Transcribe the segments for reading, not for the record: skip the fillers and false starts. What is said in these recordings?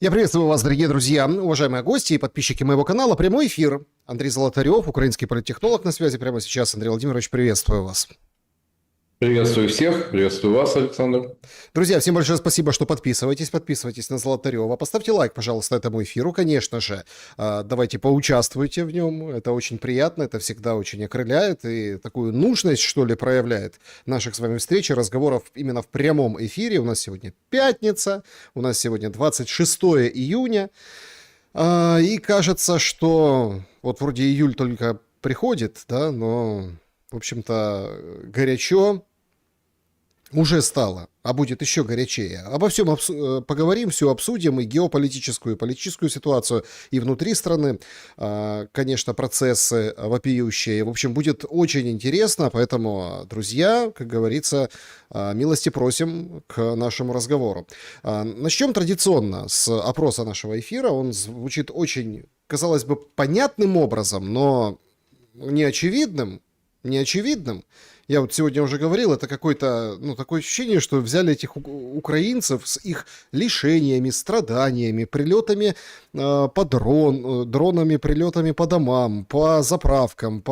Я приветствую вас, дорогие друзья, уважаемые гости и подписчики моего канала. Прямой эфир. Андрей Золотарев, украинский политтехнолог на связи прямо сейчас. Андрей Владимирович, приветствую вас. Приветствую всех, приветствую вас, Александр. Друзья, всем большое спасибо, что подписывайтесь на Золотарева. Поставьте лайк, пожалуйста, этому эфиру, конечно же. Давайте поучаствуйте в нем, это очень приятно, это всегда очень окрыляет и такую нужность, что ли, проявляет наших с вами встреч и разговоров именно в прямом эфире. У нас сегодня пятница, у нас сегодня 26 июня, и кажется, что вот вроде июль только приходит, да, но, в общем-то, горячо уже стало, а будет еще горячее. Обо всем поговорим, все обсудим, и геополитическую, и политическую ситуацию, и внутри страны, конечно, процессы вопиющие. В общем, будет очень интересно, поэтому, друзья, как говорится, милости просим к нашему разговору. Начнем традиционно с опроса нашего эфира. Он звучит очень, казалось бы, понятным образом, но неочевидным. Я вот сегодня уже говорил, это какое-то, такое ощущение, что взяли этих украинцев с их лишениями, страданиями, прилетами по дронами, прилетами по домам, по заправкам,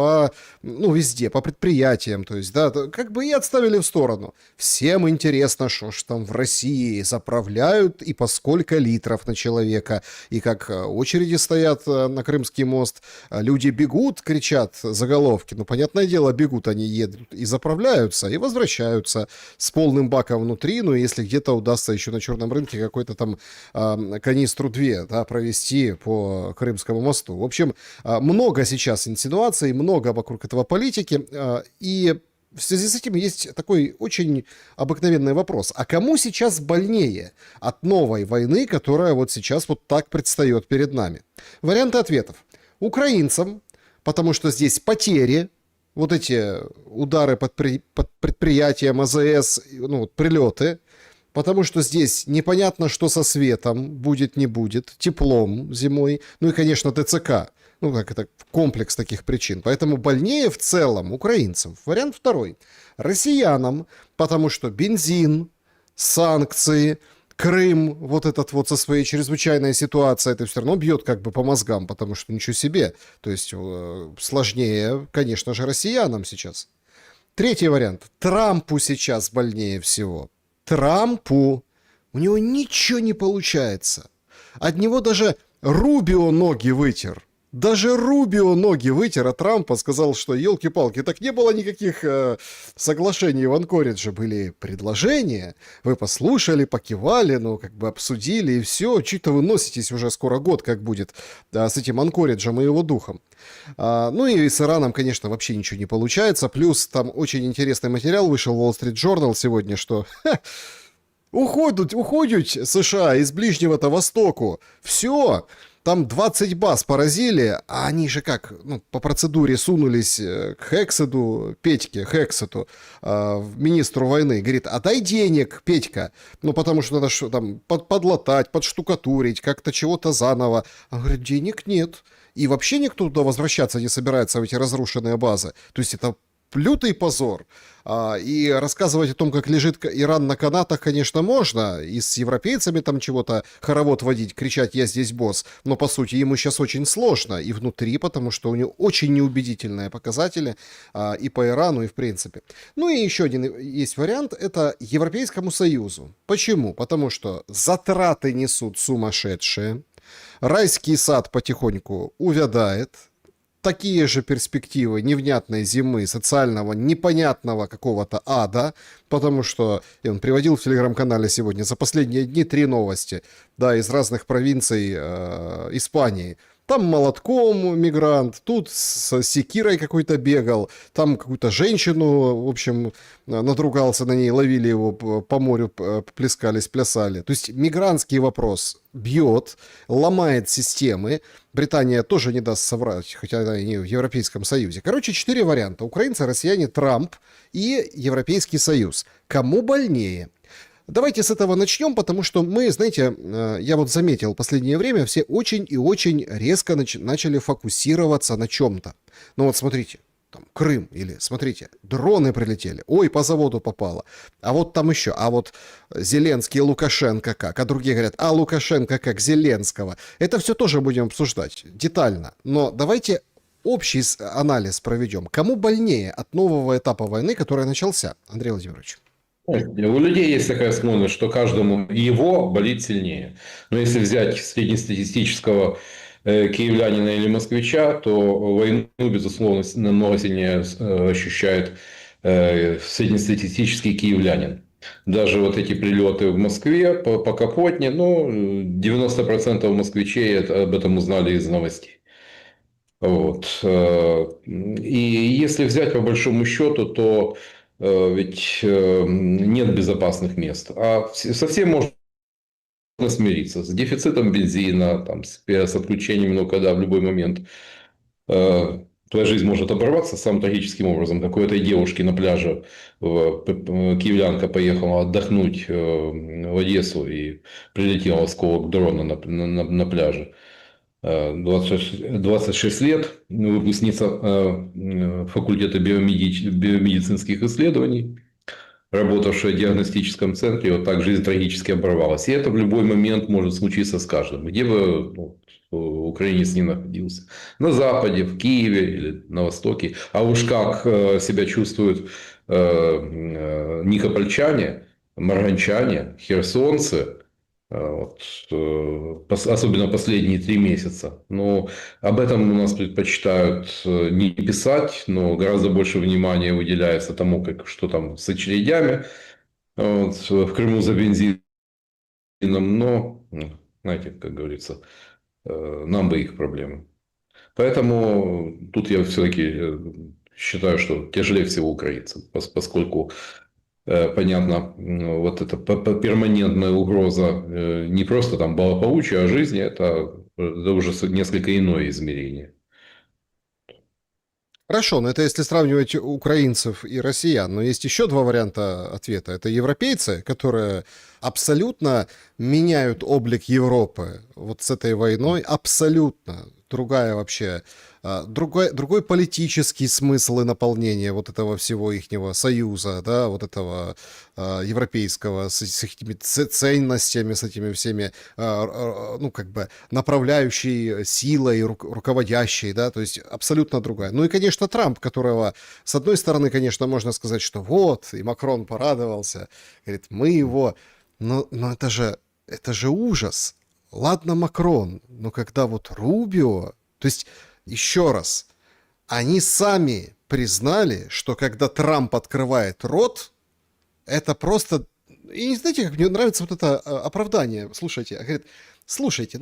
везде, по предприятиям, то есть, да, как бы и отставили в сторону. Всем интересно, что ж там в России заправляют и по сколько литров на человека, и как очереди стоят на Крымский мост, люди бегут, кричат заголовки, понятное дело, бегут, они едут и заправляются, и возвращаются с полным баком внутри, если где-то удастся еще на черном рынке какой-то там канистру 2, да, провести по Крымскому мосту. В общем, много сейчас инсинуаций, много вокруг этого политики, и в связи с этим есть такой очень обыкновенный вопрос. А кому сейчас больнее от новой войны, которая вот сейчас вот так предстает перед нами? Варианты ответов. Украинцам, потому что здесь потери, вот эти удары под предприятием АЗС, прилеты, потому что здесь непонятно, что со светом будет, не будет, теплом зимой, и, конечно, ТЦК. Это комплекс таких причин. Поэтому больнее в целом украинцам. Вариант второй. Россиянам, потому что бензин, санкции, Крым, вот этот вот со своей чрезвычайной ситуацией, это все равно бьет как бы по мозгам, потому что ничего себе. То есть сложнее, конечно же, россиянам сейчас. Третий вариант. Трампу сейчас больнее всего. Трампу. У него ничего не получается. От него даже Рубио ноги вытер. Даже Рубио ноги вытер, а Трампа сказал, что елки-палки, так не было никаких соглашений в Анкоридже, были предложения, вы послушали, покивали, обсудили и все, чуть-то вы носитесь уже скоро год, как будет с этим Анкориджем и его духом. И с Ираном, конечно, вообще ничего не получается, плюс там очень интересный материал вышел в Wall Street Journal сегодня, что уходят США из Ближнего-то Востоку, все. Там 20 баз поразили, а они же как, по процедуре сунулись к Хексету, Петьке, министру войны. Говорит, дай денег, Петька, потому что надо там подлатать, подштукатурить, как-то чего-то заново. Он говорит, денег нет. И вообще никто туда возвращаться не собирается в эти разрушенные базы. То есть это лютый позор. И рассказывать о том, как лежит Иран на канатах, конечно, можно. И с европейцами там чего-то хоровод водить, кричать «я здесь босс». Но, по сути, ему сейчас очень сложно. И внутри, потому что у него очень неубедительные показатели и по Ирану, и в принципе. И еще один есть вариант. Это Европейскому Союзу. Почему? Потому что затраты несут сумасшедшие. Райский сад потихоньку увядает. Такие же перспективы невнятной зимы, социального, непонятного какого-то ада, потому что, и он приводил в телеграм-канале сегодня за последние дни 3 новости, да, из разных провинций Испании. Там молотком мигрант, тут с секирой какой-то бегал, там какую-то женщину, в общем, надругался на ней, ловили его по морю, плескались, плясали. То есть мигрантский вопрос бьет, ломает системы. Британия тоже не даст соврать, хотя она и не в Европейском Союзе. 4 варианта. Украинцы, россияне, Трамп и Европейский Союз. Кому больнее? Давайте с этого начнем, потому что мы, знаете, я вот заметил в последнее время, все очень и очень резко начали фокусироваться на чем-то. Смотрите, там, Крым, или, смотрите, дроны прилетели, ой, по заводу попало, а вот там еще, а вот Зеленский, Лукашенко как, а другие говорят, а Лукашенко как Зеленского. Это все тоже будем обсуждать детально, но давайте общий анализ проведем. Кому больнее от нового этапа войны, который начался, Андрей Владимирович? У людей есть такая склонность, что каждому его болит сильнее. Но если взять среднестатистического киевлянина или москвича, то войну, безусловно, намного сильнее ощущает среднестатистический киевлянин. Даже вот эти прилеты в Москве по Капотне, ну, 90% москвичей об этом узнали из новостей. Вот. И если взять по большому счету, то ведь нет безопасных мест. А совсем можно смириться с дефицитом бензина, там, с отключением, ну, когда в любой момент твоя жизнь может оборваться самым трагическим образом. Как у этой девушки на пляже, киевлянка поехала отдохнуть в Одессу и прилетел осколок дрона на пляже. 26 лет, выпускница факультета биомедицинских исследований, работавшая в диагностическом центре, вот так жизнь трагически оборвалась. И это в любой момент может случиться с каждым. Где бы украинец не находился. На Западе, в Киеве или на Востоке. А уж как себя чувствуют никопольчане, марганчане, херсонцы, вот, особенно последние 3 месяца. Но об этом у нас предпочитают не писать, но гораздо больше внимания уделяется тому, что там с очередями вот, в Крыму за бензином. Но, знаете, как говорится, нам бы их проблемы. Поэтому тут я все-таки считаю, что тяжелее всего украинцам, поскольку понятно, вот эта перманентная угроза не просто там благополучия, а жизни, это уже несколько иное измерение. Хорошо, но это если сравнивать украинцев и россиян. Но есть еще два варианта ответа. Это европейцы, которые абсолютно меняют облик Европы вот с этой войной. Абсолютно. Другая вообще, другой политический смысл и наполнение вот этого всего ихнего союза, да, вот этого европейского с этими ценностями, с этими всеми, ну, как бы направляющей силой, руководящей, да, то есть абсолютно другая. Ну и, конечно, Трамп, которого, с одной стороны, конечно, можно сказать, что вот, и Макрон порадовался, говорит, мы его, но это же ужас. Ладно, Макрон, но когда вот Рубио, то есть, еще раз, они сами признали, что когда Трамп открывает рот, это просто... И не знаете, как мне нравится вот это оправдание, слушайте, говорит, слушайте,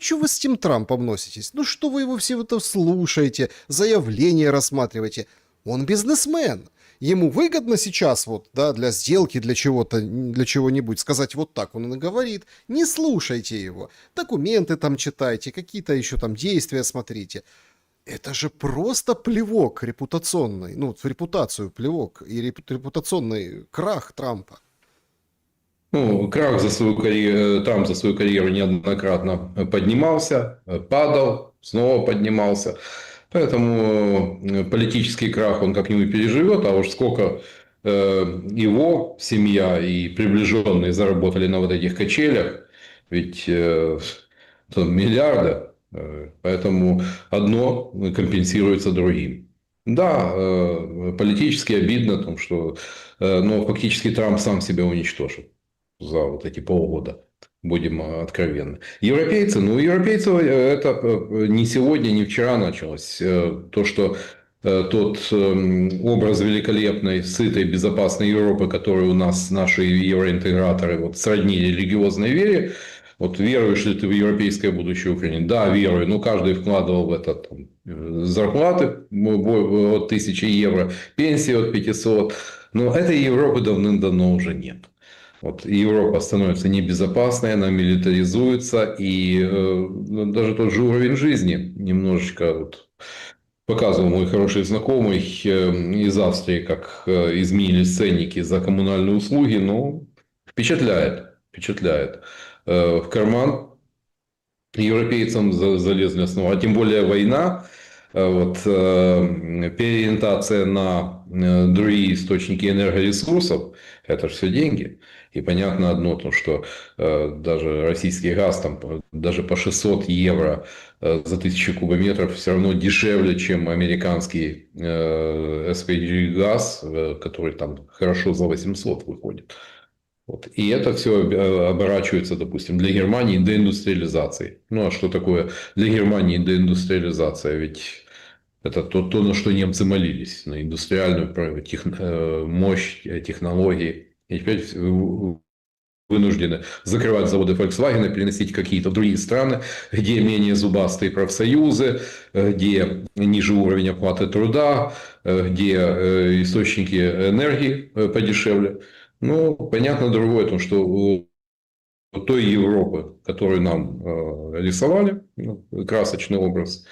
что вы с этим Трампом носитесь? Ну что вы его все это слушаете, заявления рассматриваете? Он бизнесмен. Ему выгодно сейчас вот, да, для сделки, для чего-то, для чего-нибудь сказать вот так, он и говорит, не слушайте его, документы там читайте, какие-то еще там действия смотрите. Это же просто плевок репутационный, ну, в репутацию плевок и репутационный крах Трампа. Ну, крах за свою карьеру, Трамп за свою карьеру неоднократно поднимался, падал, снова поднимался. Поэтому политический крах он как-нибудь переживет, а уж сколько его семья и приближенные заработали на вот этих качелях, ведь там миллиарды, поэтому одно компенсируется другим. Да, политически обидно, том, что, но фактически Трамп сам себя уничтожил за вот эти полгода. Будем откровенны. Европейцы, ну, европейцев это не сегодня, не вчера началось. То, что тот образ великолепной, сытой, безопасной Европы, который у нас наши евроинтеграторы вот сроднили религиозной вере, вот веруешь ли ты в европейское будущее Украины? Да, верую. Но каждый вкладывал в это там, зарплаты от 1000 евро, пенсии от 500. Но этой Европы давным-давно уже нет. Вот Европа становится небезопасной, она милитаризуется, и даже тот же уровень жизни немножечко вот, показывал мой хороший знакомый из Австрии, как изменились ценники за коммунальные услуги, но впечатляет, впечатляет. В карман европейцам залезли основа, а тем более война. Переориентация на другие источники энергоресурсов – это же все деньги. И понятно одно, то, что даже российский газ там, даже по 600 евро за 1000 кубометров все равно дешевле, чем американский SPG газ, который там хорошо за 800 выходит. Вот. И это все оборачивается, допустим, для Германии деиндустриализацией. Ну, а что такое для Германии деиндустриализация? Ведь это то, на что немцы молились, на индустриальную мощь, технологии. И теперь вынуждены закрывать заводы Volkswagen, переносить в какие-то другие страны, где менее зубастые профсоюзы, где ниже уровень оплаты труда, где источники энергии подешевле. Ну, понятно другое, то, что у той Европы, которую нам рисовали, красочный образ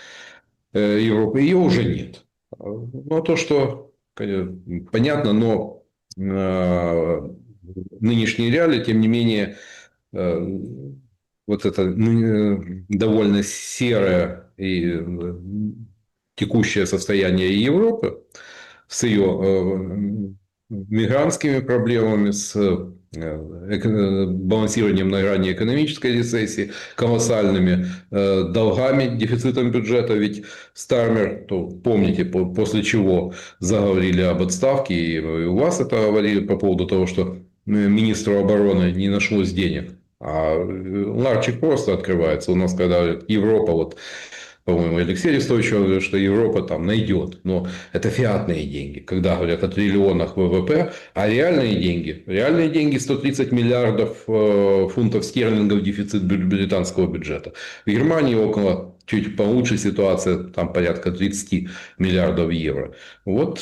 Европы, ее уже нет. Ну, то, что понятно, но нынешние реалии, тем не менее, вот это довольно серое и текущее состояние Европы с ее мигрантскими проблемами, с балансированием на грани экономической рецессии, колоссальными долгами, дефицитом бюджета. Ведь Стармер, то помните, после чего заговорили об отставке, и у вас это говорили по поводу того, что министру обороны не нашлось денег. А ларчик просто открывается. У нас, когда Европа, вот, по-моему, Алексей Арестович говорит, что Европа там найдет. Но это фиатные деньги. Когда говорят о триллионах ВВП, а реальные деньги 130 миллиардов фунтов стерлингов дефицит британского бюджета. В Германии около, чуть получше ситуация, там порядка 30 миллиардов евро. Вот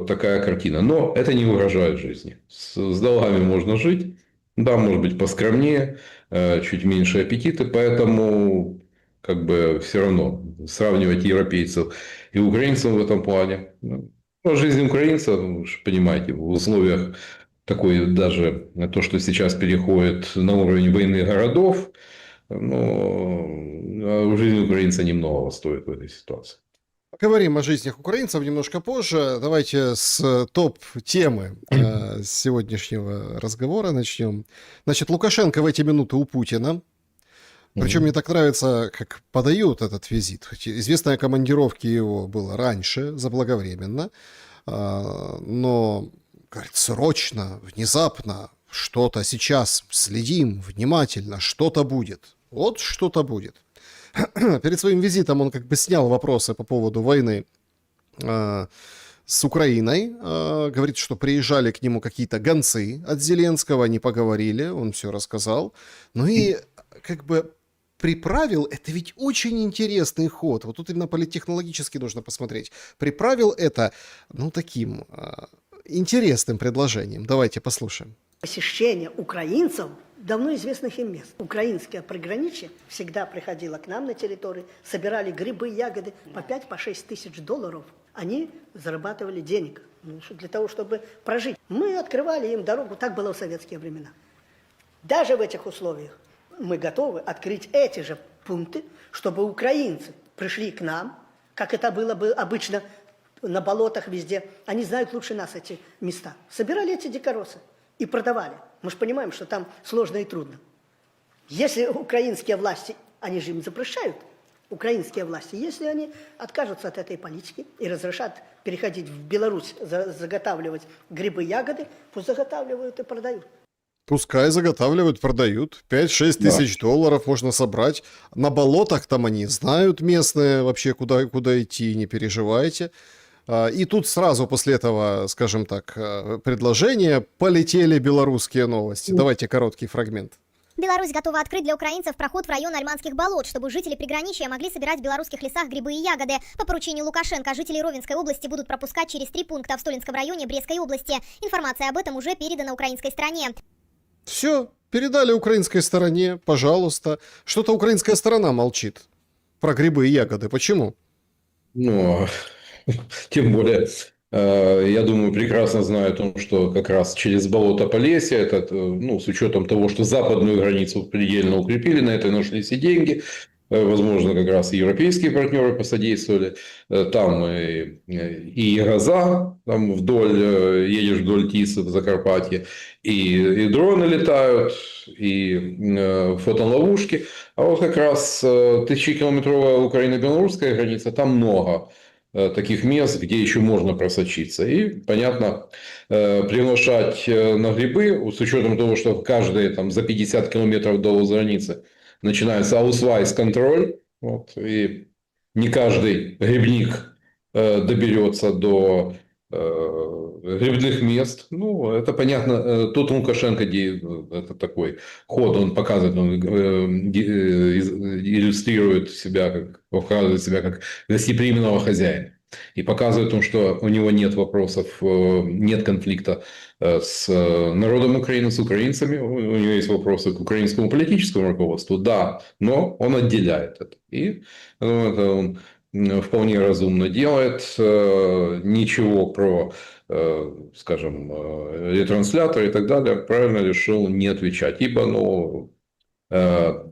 такая картина. Но это не угрожает жизни. С долгами можно жить. Да, может быть, поскромнее, чуть меньше аппетиты, поэтому как бы все равно сравнивать европейцев и украинцев в этом плане. Ну, жизнь украинца, вы же понимаете, в условиях такой даже то, что сейчас переходит на уровень войны городов, но жизнь украинца немного стоит в этой ситуации. Поговорим о жизнях украинцев немножко позже. Давайте с топ-темы сегодняшнего разговора начнем. Значит, Лукашенко в эти минуты у Путина. Причем мне так нравится, как подают этот визит. Известно о командировке его было раньше, заблаговременно. Но, говорит, срочно, внезапно, что-то сейчас следим внимательно, что-то будет. Вот что-то будет. Перед своим визитом он как бы снял вопросы по поводу войны с Украиной. Говорит, что приезжали к нему какие-то гонцы от Зеленского, они поговорили, он все рассказал. Ну и как бы приправил, это ведь очень интересный ход. Вот тут именно политтехнологически нужно посмотреть. Приправил это, ну, таким интересным предложением. Давайте послушаем. Посещение украинцев давно известных им мест. Украинское приграничье всегда приходило к нам на территорию, собирали грибы, ягоды по 5-6 тысяч долларов. Они зарабатывали денег для того, чтобы прожить. Мы открывали им дорогу, так было в советские времена. Даже в этих условиях мы готовы открыть эти же пункты, чтобы украинцы пришли к нам, как это было бы обычно на болотах везде. Они знают лучше нас эти места. Собирали эти дикоросы и продавали. Мы же понимаем, что там сложно и трудно. Если украинские власти, они же им запрещают, украинские власти, если они откажутся от этой политики и разрешат переходить в Беларусь, заготавливать грибы, ягоды, пусть заготавливают и продают. Пускай заготавливают, продают. 5-6 тысяч долларов можно собрать. На болотах там они знают местные вообще, куда идти, не переживайте. И тут сразу после этого, скажем так, предложения полетели белорусские новости. Давайте короткий фрагмент. Беларусь готова открыть для украинцев проход в район Альманских болот, чтобы жители приграничья могли собирать в белорусских лесах грибы и ягоды. По поручению Лукашенко жители Ровенской области будут пропускать через 3 пункта в Столинском районе Брестской области. Информация об этом уже передана украинской стороне. Все, передали украинской стороне, пожалуйста. Что-то украинская сторона молчит про грибы и ягоды. Почему? Ну, тем более, я думаю, прекрасно знаю о том, что как раз через болото Полесье, это, ну, с учетом того, что западную границу предельно укрепили, на это нашлись и деньги. Возможно, как раз и европейские партнеры посодействовали. Там и гроза, там вдоль, едешь вдоль Тисы в Закарпатье, и дроны летают, и фотоловушки. А вот как раз 1000-километровая Украино-белорусская граница, там много таких мест, где еще можно просочиться. И, понятно, приглашать на грибы, с учетом того, что каждые там, за 50 километров до границы начинается аусвайс-контроль, вот, и не каждый грибник доберется до грибных мест. Ну, это понятно. Тут Лукашенко, это такой ход, он показывает, он иллюстрирует себя, показывает себя как гостеприимного хозяина. И показывает он, что у него нет вопросов, нет конфликта с народом Украины, с украинцами. У него есть вопросы к украинскому политическому руководству, да, но он отделяет это. И это он вполне разумно делает. Ничего про, скажем, ретрансляторы и так далее правильно решил не отвечать. Ибо,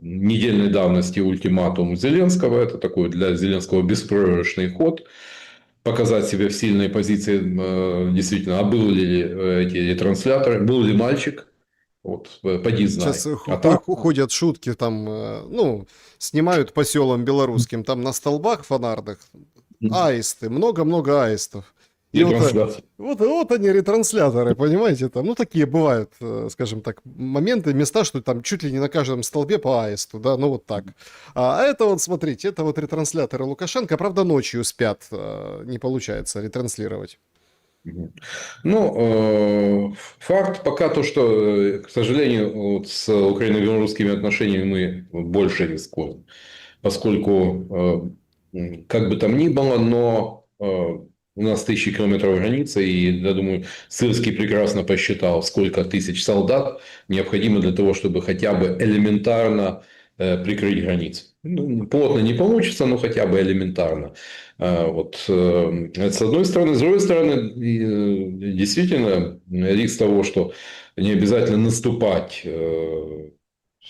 недельной давности ультиматум Зеленского, это такой для Зеленского беспроигрышный ход, показать себя в сильной позиции, действительно, а был ли эти ретрансляторы, был ли мальчик, вот, поди знай. Сейчас А так, ходят шутки, там, ну, снимают по селам белорусским, там на столбах фонарных аисты, много-много аистов. И ретрансляторы. вот они, ретрансляторы, понимаете, там, ну, такие бывают, скажем так, моменты, места, что там чуть ли не на каждом столбе по аисту, да, ну, вот так. А это вот, смотрите, это вот ретрансляторы Лукашенко, правда, ночью спят, не получается ретранслировать. Ну, факт пока то, что, к сожалению, вот с украино-белорусскими отношениями мы больше рискуем. Поскольку, как бы там ни было, но у нас 1000 километров границы, и, я думаю, Сырский прекрасно посчитал, сколько тысяч солдат необходимо для того, чтобы хотя бы элементарно прикрыть границу. Ну, плотно не получится, но хотя бы элементарно. Вот, с одной стороны. С другой стороны, действительно, риск того, что не обязательно наступать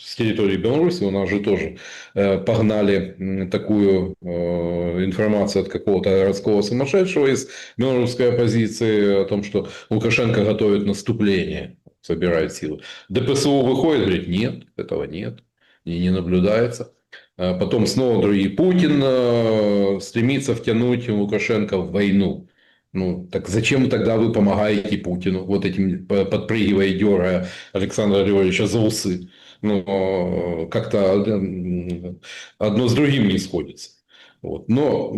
с территории Беларуси, у нас же тоже погнали такую информацию от какого-то городского сумасшедшего из белорусской оппозиции о том, что Лукашенко готовит наступление, собирает силы. ДПСУ выходит, говорит, нет, этого нет, и не наблюдается. Потом снова другие. Путин стремится втянуть Лукашенко в войну. Ну, так зачем тогда вы помогаете Путину, вот этим подпрыгивая и дергая Александра Григорьевича за усы? Ну, как-то одно с другим не сходится. Вот. Но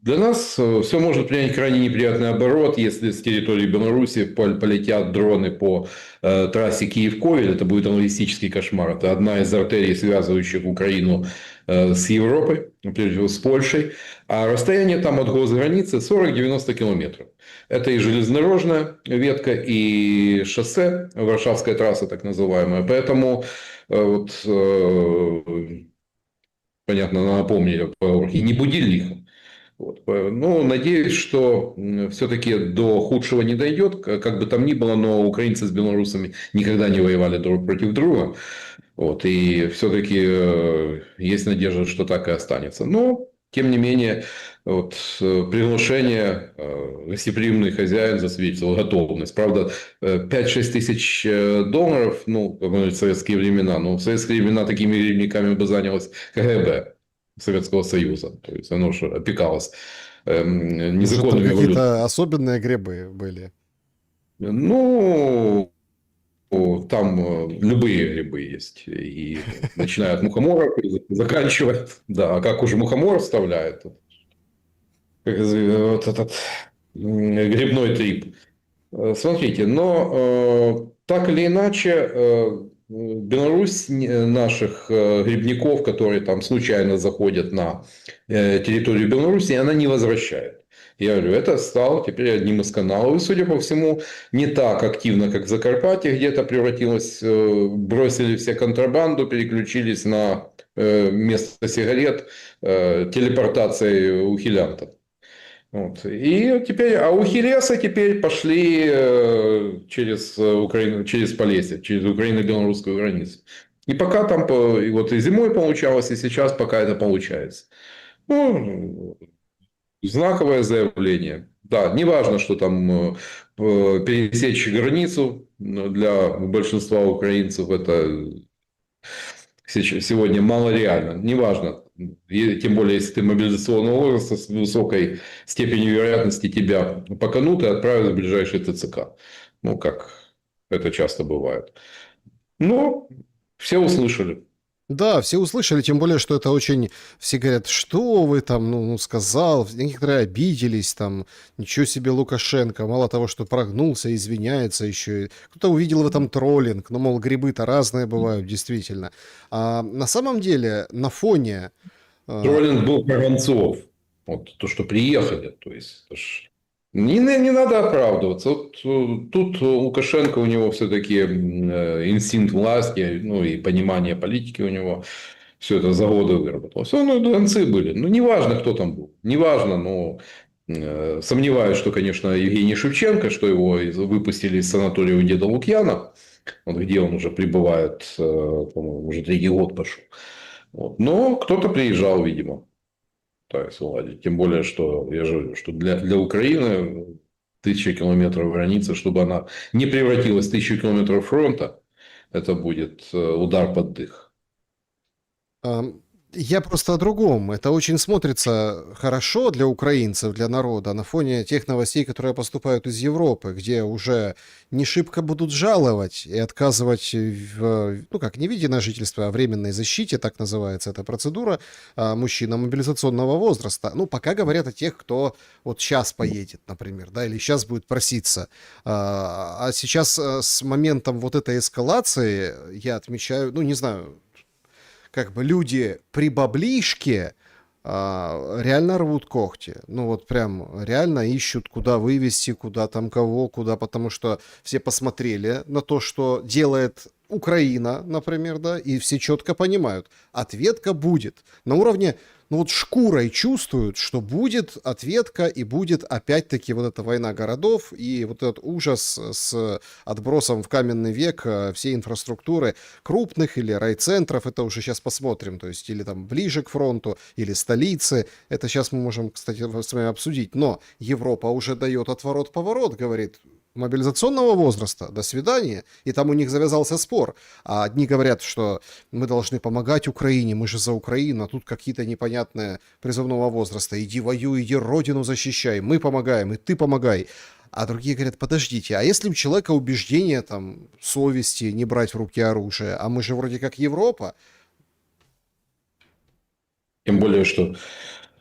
для нас все может принять крайне неприятный оборот, если с территории Беларуси полетят дроны по трассе Киев-Ковель. Это будет логистический кошмар. Это одна из артерий, связывающих Украину с Европой, прежде всего с Польшей. А расстояние там от госграницы 40-90 километров. Это и железнодорожная ветка, и шоссе, Варшавская трасса так называемая. Поэтому, вот, понятно, напомнили, и не буди лихо. Вот. Ну, надеюсь, что все-таки до худшего не дойдет. Как бы там ни было, но украинцы с белорусами никогда не воевали друг против друга. Вот. И все-таки есть надежда, что так и останется. Но, тем не менее, вот, приглашение, гостеприимный хозяин засвидетельствовал готовность. Правда, 5-6 тысяч долларов, ну, как говорят, в советские времена. Но в советские времена такими гривниками бы занялось КГБ Советского Союза. То есть оно же опекалось незаконными валютами. Какие-то особенные грибы были. Ну, там любые грибы есть. И начиная от мухомора, заканчивая. Да, а как уже мухомор вставляет? Вот этот грибной трип. Смотрите, но так или иначе, Беларусь наших грибников, которые там случайно заходят на территорию Беларуси, она не возвращает. Я говорю, это стало теперь одним из каналов. И, судя по всему, не так активно, как в Закарпатье, где-то превратилось, бросили все контрабанду, переключились на место сигарет, телепортацией ухилянтов. Вот. И теперь, а ухилесы теперь пошли через Украину, через Полесье, через украино-белорусскую границу. И пока там, и вот и зимой получалось, и сейчас пока это получается. Ну, знаковое заявление. Да, не важно, что там пересечь границу для большинства украинцев это сегодня мало реально. Неважно. И тем более, если ты мобилизационного возраста с высокой степенью вероятности тебя поканут и отправят в ближайший ТЦК. Ну, как это часто бывает. Но все услышали. Да, все услышали, тем более, что это очень... Все говорят, что вы там, сказал. Некоторые обиделись, там, ничего себе Лукашенко. Мало того, что прогнулся, извиняется еще. Кто-то увидел в этом троллинг. Ну, мол, грибы-то разные бывают, действительно. А на самом деле, на фоне... Троллинг был про гонцов. Вот то, что приехали. То есть, не надо оправдываться. Вот, тут Лукашенко, у него все-таки инстинкт власти, ну и понимание политики у него. Все это за годы выработалось. Ну, гонцы были. Ну, неважно, кто там был. Неважно, но сомневаюсь, что, конечно, Евгений Шевченко, что его выпустили из санатория у деда Лукьяна, вот где он уже пребывает, по-моему, уже 3-й год пошел. Вот. Но кто-то приезжал, видимо. То есть, Влади. Тем более, что я же говорю, что для Украины 1000 километров границы, чтобы она не превратилась в 1000 километров фронта, это будет удар под дых. Я просто о другом. Это очень смотрится хорошо для украинцев, для народа, на фоне тех новостей, которые поступают из Европы, где уже не шибко будут жаловать и отказывать в, ну как, не в виде на жительство, а временной защите, так называется эта процедура, мужчинам мобилизационного возраста. Ну, пока говорят о тех, кто вот сейчас поедет, например, да, или сейчас будет проситься. А сейчас с моментом вот этой эскалации я отмечаю, ну, не знаю, как бы люди при баблишке реально рвут когти. Ну вот прям реально ищут, куда вывести, куда там кого, куда, потому что все посмотрели на то, что делает Украина, например, да, и все четко понимают, ответка будет. На уровне, ну вот шкурой чувствуют, что будет ответка и будет опять-таки вот эта война городов и вот этот ужас с отбросом в каменный век всей инфраструктуры крупных или райцентров, это уже сейчас посмотрим, то есть или там ближе к фронту, или столицы, это сейчас мы можем, кстати, с вами обсудить, но Европа уже дает отворот-поворот, говорит, мобилизационного возраста, до свидания, и там у них завязался спор, а одни говорят, что мы должны помогать Украине, мы же за Украину, а тут какие-то непонятные призывного возраста, иди воюй, иди родину защищай, мы помогаем, и ты помогай. А другие говорят, подождите, а если у человека убеждение, там, совести не брать в руки оружие, а мы же вроде как Европа? Тем более, что,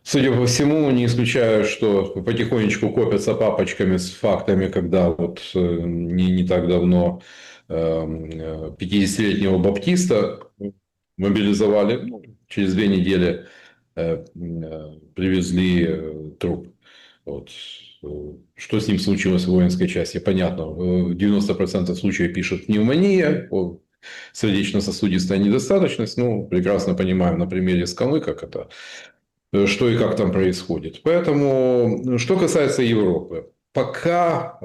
судя по всему, не исключаю, что потихонечку копятся папочками с фактами, когда вот не так давно 50-летнего баптиста мобилизовали, ну, через 2 недели привезли труп. Вот. Что с ним случилось в воинской части, понятно. В 90% случаев пишут пневмония, сердечно-сосудистая недостаточность. Ну, прекрасно понимаем на примере Скалы, как это, что и как там происходит. Поэтому, что касается Европы, пока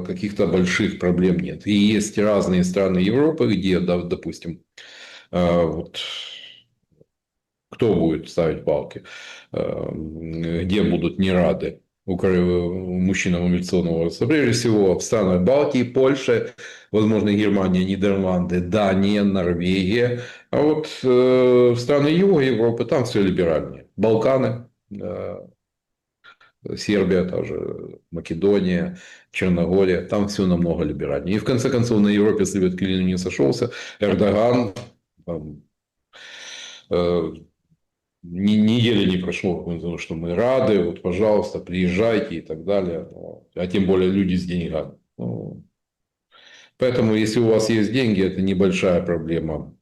каких-то больших проблем нет. И есть разные страны Европы, где, допустим, вот, кто будет ставить палки, где будут не рады мужчинам мобилизационного возраста. Прежде всего, в странах Балтии, Польша, возможно, Германия, Нидерланды, Дания, Норвегия. А вот в страны Юга Европы там все либеральнее. Балканы, Сербия, тоже Македония, Черногория, там все намного либеральнее. И в конце концов на Европе свет клин не сошелся. Эрдоган, там, недели не прошло, что мы рады, вот, пожалуйста, приезжайте и так далее. А тем более люди с деньгами. Поэтому, если у вас есть деньги, это небольшая проблема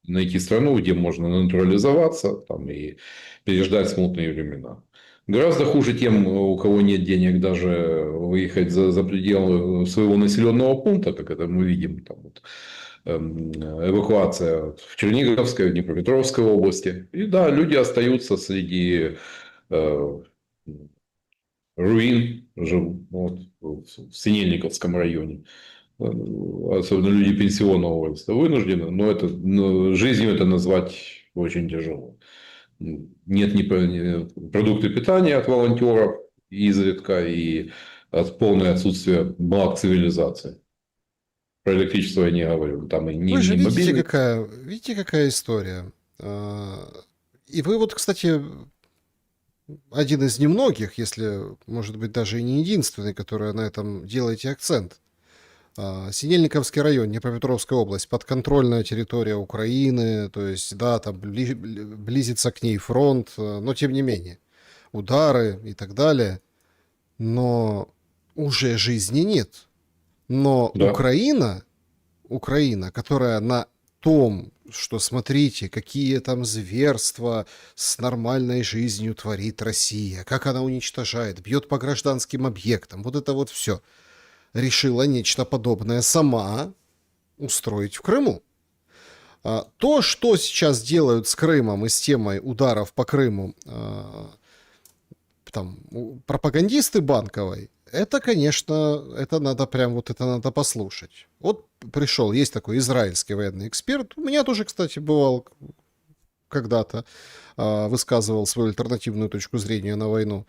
найти страну, где можно натурализоваться там, и переждать смутные времена. Гораздо хуже тем, у кого нет денег даже выехать за пределы своего населенного пункта, как это мы видим. Там, вот, эвакуация в Черниговской, в Днепропетровской области. И да, люди остаются среди руин, живут вот, в Синельниковском районе. особенно люди пенсионного возраста, вынуждены, но это, жизнью это назвать очень тяжело. Нет продукты питания от волонтеров изредка и полное отсутствие благ цивилизации. Про электричество я не говорю. Там и Вы же не мобильный. видите, какая история. И вы вот, кстати, один из немногих, если, может быть, даже и не единственный, который на этом делаете акцент. Синельниковский район, Днепропетровская область, подконтрольная территория Украины, то есть, да, там близится к ней фронт, но тем не менее, удары и так далее. Но уже жизни нет. Но Да. Украина, которая на том, что смотрите, какие там зверства с нормальной жизнью творит Россия, как она уничтожает, бьет по гражданским объектам, вот это вот все, решила нечто подобное сама устроить в Крыму. То, что сейчас делают с Крымом и с темой ударов по Крыму там, пропагандисты Банковой, это, конечно, это надо послушать. Вот пришел, есть такой израильский военный эксперт, у меня тоже, кстати, бывал когда-то, высказывал свою альтернативную точку зрения на войну,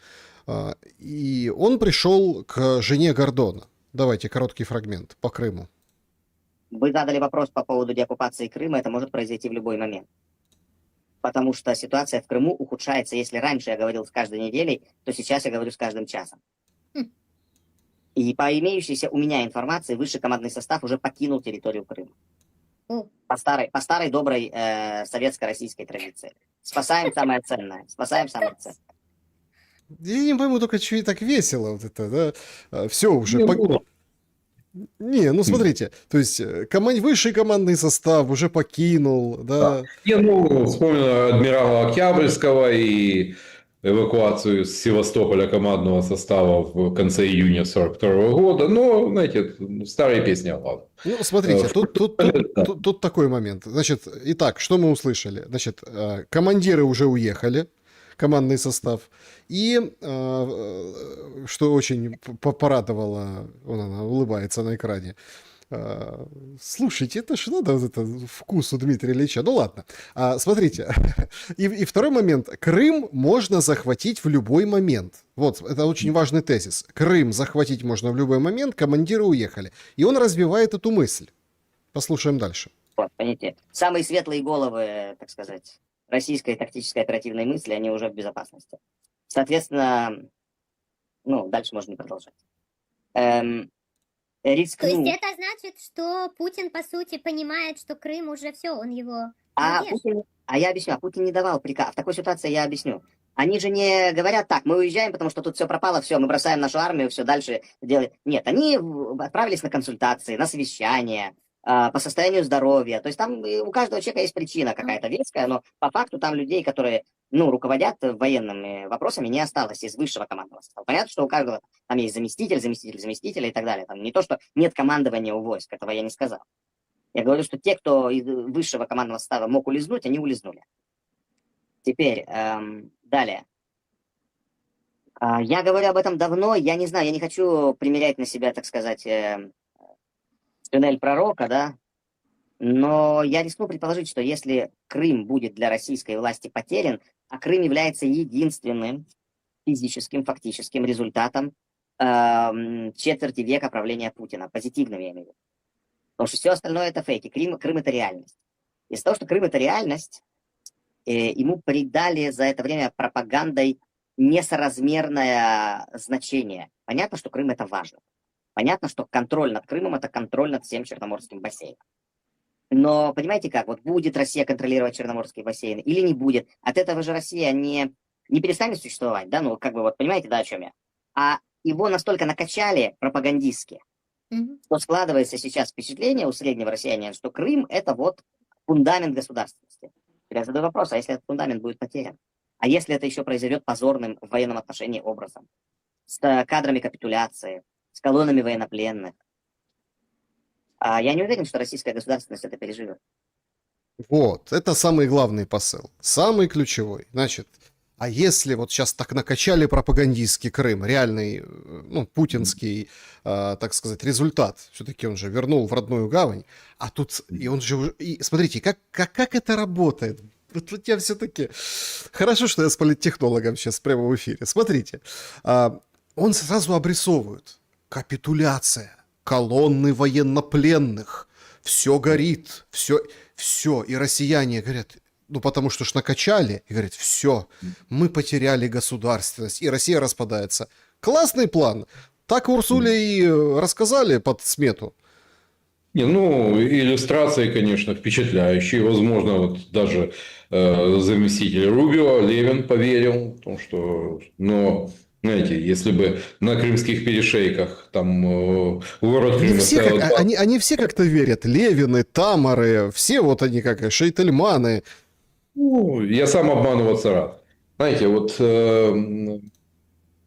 и он пришел к жене Гордона. Давайте короткий фрагмент по Крыму. Вы задали вопрос по поводу деоккупации Крыма, это может произойти в любой момент. Потому что ситуация в Крыму ухудшается. Если раньше я говорил с каждой неделей, то сейчас я говорю с каждым часом. И по имеющейся у меня информации, высший командный состав уже покинул территорию Крыма. По старой доброй советско-российской традиции. Спасаем самое ценное. Спасаем самое ценное. Я не пойму только, что и так весело вот это, да? Все уже. Не, ну смотрите, то есть высший командный состав уже покинул, да. Вспомнил адмирала Октябрьского и эвакуацию с Севастополя командного состава в конце июня 1942 года. Но, знаете, старые песни, ладно. Ну, смотрите, тут такой момент. Значит, итак, что мы услышали? Значит, командиры уже уехали, командный состав. И, что очень порадовало, она улыбается на экране, слушайте, это же надо вот это вкус у Дмитрия Ильича. Ну ладно, смотрите. И второй момент. Крым можно захватить в любой момент. Вот, это очень важный тезис. Крым захватить можно в любой момент, командиры уехали. И он развивает эту мысль. Послушаем дальше. Вот, понимаете, самые светлые головы, так сказать, российской тактической оперативной мысли, они уже в безопасности. Соответственно, дальше можно не продолжать. Рискну. То есть это значит, что Путин, по сути, понимает, что Крым уже все, он его... Я объясню, Путин не давал приказ. В такой ситуации я объясню. Они же не говорят так, мы уезжаем, потому что тут все пропало, все, мы бросаем нашу армию, все дальше делаем. Нет, они отправились на консультации, на совещания, по состоянию здоровья. То есть там у каждого человека есть причина какая-то веская, но по факту там людей, которые, руководят военными вопросами, не осталось из высшего командного состава. Понятно, что у каждого там есть заместителя и так далее. Там не то, что нет командования у войск, этого я не сказал. Я говорю, что те, кто из высшего командного состава мог улизнуть, они улизнули. Теперь, далее. Я говорю об этом давно, я не знаю, я не хочу примерять на себя, так сказать, туннель пророка, да, но я рискну предположить, что если Крым будет для российской власти потерян, а Крым является единственным физическим, фактическим результатом четверти века правления Путина, позитивным я имею в виду. Потому что все остальное это фейки, Крым это реальность. Из-за того, что Крым это реальность, ему придали за это время пропагандой несоразмерное значение. Понятно, что Крым это важно. Понятно, что контроль над Крымом – это контроль над всем Черноморским бассейном. Но понимаете как, вот будет Россия контролировать Черноморский бассейн или не будет, от этого же Россия не перестанет существовать, да, понимаете, да, о чем я? А его настолько накачали пропагандистски, что складывается сейчас впечатление у среднего россиянина, что Крым – это вот фундамент государственности. Я задаю вопрос, а если этот фундамент будет потерян? А если это еще произойдет позорным в военном отношении образом? С кадрами капитуляции, с колоннами военнопленных. Я не уверен, что российская государственность это переживет. Вот, это самый главный посыл, самый ключевой. Значит, А если вот сейчас так накачали пропагандистский Крым, реальный, ну, путинский, так сказать, результат, все-таки он же вернул в родную гавань, а тут, и он же, и смотрите, как это работает? Вот я все-таки... Хорошо, что я с политтехнологом сейчас прямо в эфире. Смотрите, он сразу обрисовывает. Капитуляция, колонны военнопленных, все горит, все. И россияне говорят, ну потому что ж накачали, и говорят, все, мы потеряли государственность, и Россия распадается. Классный план. Так Урсуле и рассказали под смету. Не, ну, иллюстрации, конечно, впечатляющие. Возможно, вот даже заместитель Рубио, Левин поверил, потому что, но, знаете, если бы на крымских перешейках там город Они Крыма все, стоял... они все как-то верят. Левины, Тамары, все вот они как Шейтельманы. Ну, я сам обманываться рад. Знаете, вот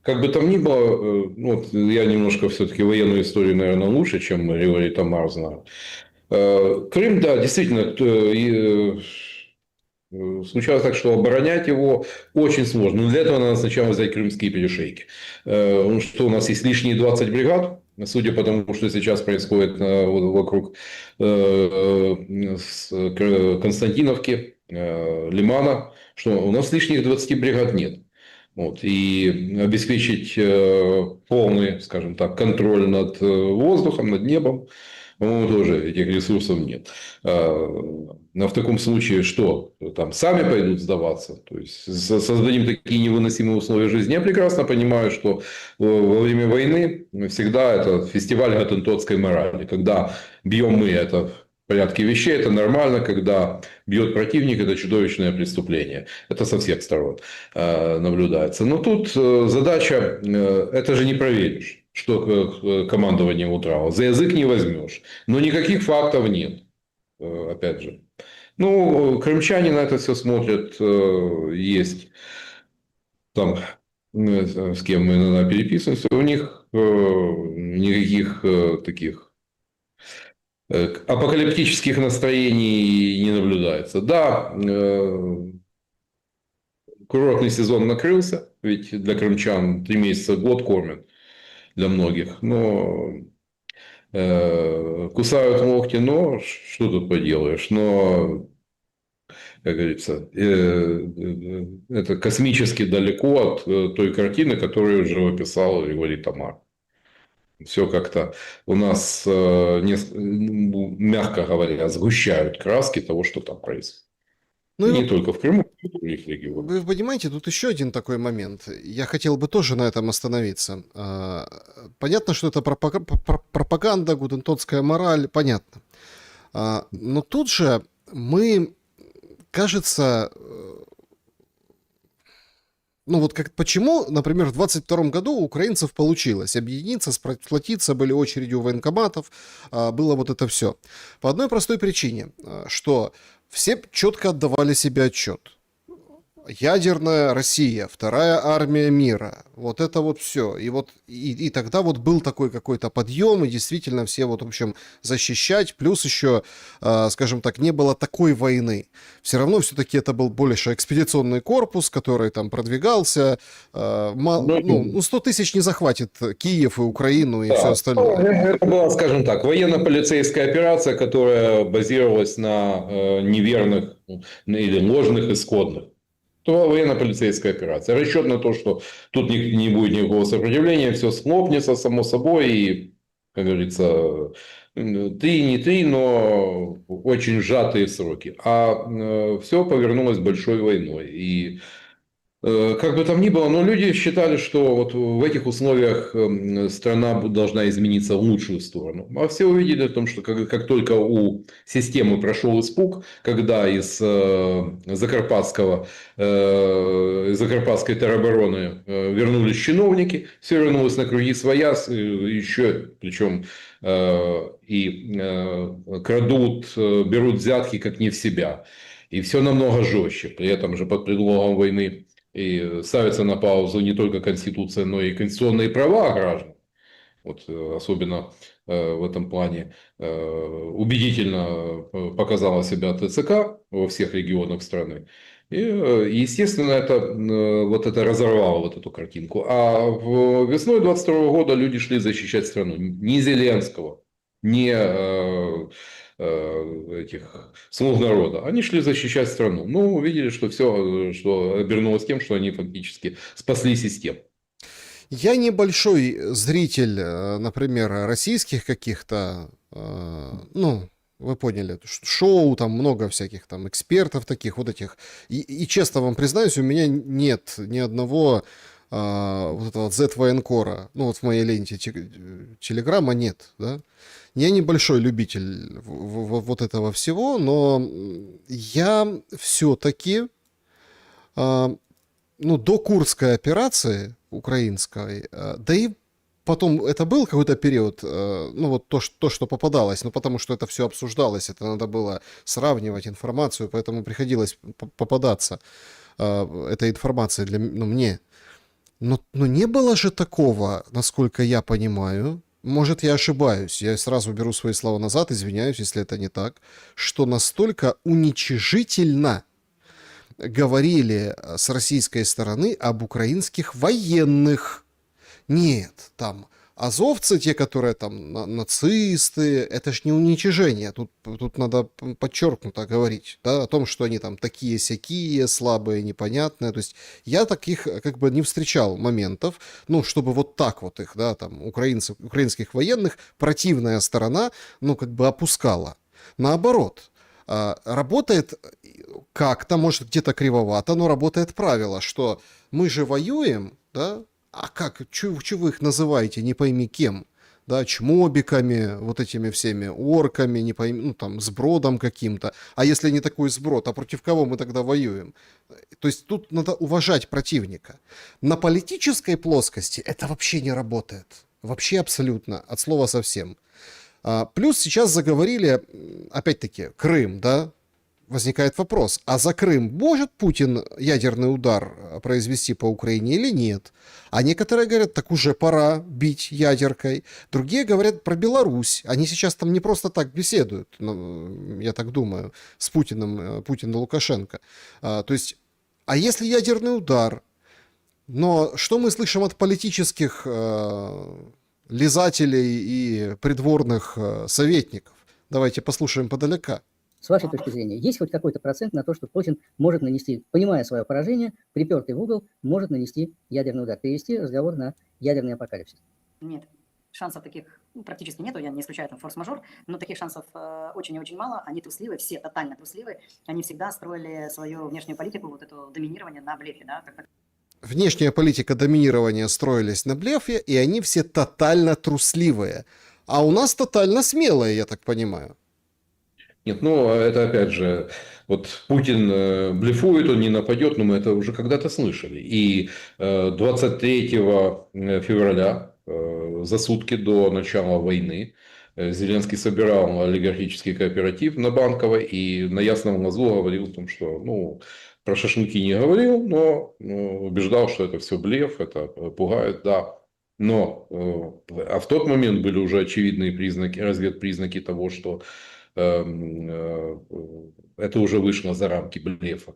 как бы там ни было, ну, вот я немножко все-таки военную историю, наверное, лучше, чем Григорий Тамар знаю. Крым, да, действительно, случалось так, что оборонять его очень сложно. Но для этого надо сначала взять крымские перешейки. Потому что у нас есть лишние 20 бригад, судя по тому, что сейчас происходит вокруг Константиновки, Лимана, что у нас лишних 20 бригад нет. Вот. И обеспечить полный, скажем так, контроль над воздухом, над небом, по-моему, тоже этих ресурсов нет. Но в таком случае что? Там сами пойдут сдаваться? То есть, создадим такие невыносимые условия жизни. Я прекрасно понимаю, что во время войны всегда это фестиваль гаттентотской морали. Когда бьем мы, это в порядке вещей, это нормально. Когда бьет противник, это чудовищное преступление. Это со всех сторон наблюдается. Но тут задача, это же не проверишь, что командование утрало. За язык не возьмешь. Но никаких фактов нет. Опять же. Ну, крымчане на это все смотрят. Есть там, с кем мы иногда переписываемся, у них никаких таких апокалиптических настроений не наблюдается. Да, курортный сезон накрылся, ведь для крымчан 3 месяца в год кормят для многих, но кусают локти, но что тут поделаешь, но, как говорится, это космически далеко от той картины, которую уже описал Григорий Тамар. Все как-то у нас, мягко говоря, сгущают краски того, что там происходит. Ну, и Не вот только в Крыму, но и в других регионах. вы понимаете, тут еще один такой момент. Я хотел бы тоже на этом остановиться. Понятно, что это пропаганда, гутентотская мораль, понятно. Но тут же мы, кажется, ну вот как, почему, например, в 22 году у украинцев получилось объединиться, сплотиться, были очереди у военкоматов, было вот это все. По одной простой причине, что все четко отдавали себе отчет. Ядерная Россия, вторая армия мира, вот это вот все. И вот и тогда вот был такой какой-то подъем, и действительно все вот, в общем, защищать. Плюс еще, скажем так, не было такой войны. Все равно все-таки это был больше экспедиционный корпус, который там продвигался. Ну, 100 тысяч не захватит Киев и Украину и Да. все остальное. Это была, скажем так, военно-полицейская операция, которая базировалась на неверных или ложных исходных. Это была военно-полицейская операция. Расчет на то, что тут не будет никакого сопротивления, все схлопнется само собой. И, как говорится, 3, но очень сжатые сроки. А все повернулось большой войной. И как бы там ни было, но люди считали, что вот в этих условиях страна должна измениться в лучшую сторону. А все увидели о том, что как только у системы прошел испуг, когда из Закарпатской теробороны вернулись чиновники, все вернулось на круги своя, еще причем крадут, берут взятки как не в себя. И все намного жестче. При этом же под предлогом войны и ставится на паузу не только Конституция, но и конституционные права граждан. Вот, особенно в этом плане убедительно показала себя ТЦК во всех регионах страны. Естественно, вот это разорвало вот эту картинку. А весной 22 года люди шли защищать страну. Не Зеленского, не этих слуг народа. Они шли защищать страну. Ну, увидели, что все, что обернулось тем, что они фактически спасли систему. Я небольшой зритель, например, российских каких-то, ну, вы поняли, шоу, там много всяких там экспертов таких, вот этих. И честно вам признаюсь, у меня нет ни одного вот этого Z-военкора, ну вот в моей ленте Телеграма нет, да. Я небольшой любитель вот этого всего, но я все-таки, ну, до Курской операции украинской, да и потом это был какой-то период, ну вот то, что попадалось, ну потому что это все обсуждалось, это надо было сравнивать информацию, поэтому приходилось попадаться этой информацией для, ну, мне. Но не было же такого, насколько я понимаю, может, я ошибаюсь, я сразу беру свои слова назад, извиняюсь, если это не так, что настолько уничижительно говорили с российской стороны об украинских военных. Нет, там азовцы, те, которые там нацисты, это ж не уничижение. Тут надо подчеркнуто говорить, да, о том, что они там такие-сякие, слабые, непонятные. То есть я таких как бы не встречал моментов, ну, чтобы вот так вот их, да, там, украинских военных противная сторона, ну, как бы опускала. Наоборот, работает как-то, может, где-то кривовато, но работает правило, что мы же воюем, да, а как, чё вы их называете, не пойми кем, да, чмобиками, вот этими всеми орками, не пойми, ну, там, сбродом каким-то, а если не такой сброд, а против кого мы тогда воюем? То есть тут надо уважать противника. На политической плоскости это вообще не работает, вообще абсолютно, от слова совсем. Плюс сейчас заговорили, опять-таки, Крым, да, возникает вопрос, а за Крым может Путин ядерный удар произвести по Украине или нет? А некоторые говорят, так уже пора бить ядеркой. Другие говорят про Беларусь. Они сейчас там не просто так беседуют, я так думаю, с Путиным и Лукашенко. То есть, а если ядерный удар? Но что мы слышим от политических лизателей и придворных советников? Давайте послушаем подалека. С вашей точки зрения, есть хоть какой-то процент на то, что Путин может нанести, понимая свое поражение, припертый в угол, может нанести ядерный удар, перевести разговор на ядерный апокалипсис? Нет, шансов таких практически нету, я не исключаю там форс-мажор, но таких шансов очень и очень мало, они трусливы, все тотально трусливы, они всегда строили свою внешнюю политику, вот это доминирование на блефе, да, как Внешняя политика доминирования строились на блефе, и они все тотально трусливые. А у нас тотально смелые, я так понимаю. Нет, ну, это опять же, вот Путин блефует, он не нападет, но мы это уже когда-то слышали. И 23 февраля, за сутки до начала войны, Зеленский собирал олигархический кооператив на Банковой и на ясном глазу говорил о том, что, ну, про шашлыки не говорил, но убеждал, что это все блеф, это пугает, да. Но а в тот момент были уже очевидные признаки, разведпризнаки того, что это уже вышло за рамки блефа.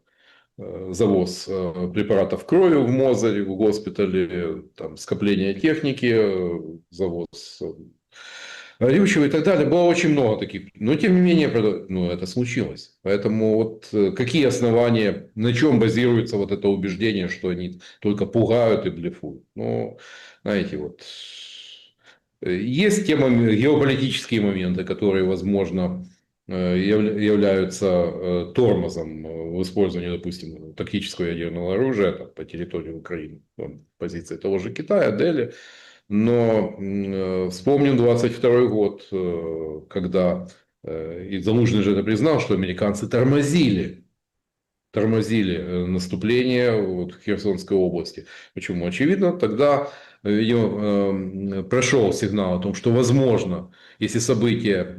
Завоз препаратов крови в Мозыре, в госпитале, там, скопление техники, завоз горючего и так далее. Было очень много таких. Но, тем не менее, ну, это случилось. Поэтому вот какие основания, на чем базируется вот это убеждение, что они только пугают и блефуют? Ну, знаете, вот есть те геополитические моменты, которые, возможно, являются тормозом в использовании, допустим, тактического ядерного оружия по территории Украины. Позиция того же Китая, Дели. Но вспомним 22 год, когда и Залужный же это признал, что американцы тормозили наступление вот в Херсонской области. Почему? Очевидно, тогда, видимо, прошел сигнал о том, что возможно, если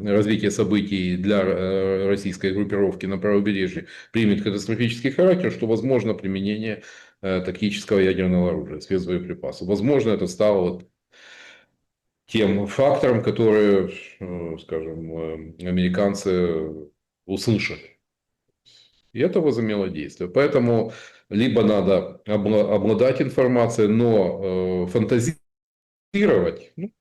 развитие событий для российской группировки на правобережье примет катастрофический характер, что возможно применение тактического ядерного оружия, спецбоеприпасов. Возможно, это стало вот тем фактором, который, скажем, американцы услышали. И это возымело действие. Поэтому либо надо обладать информацией, но фантазировать, ну,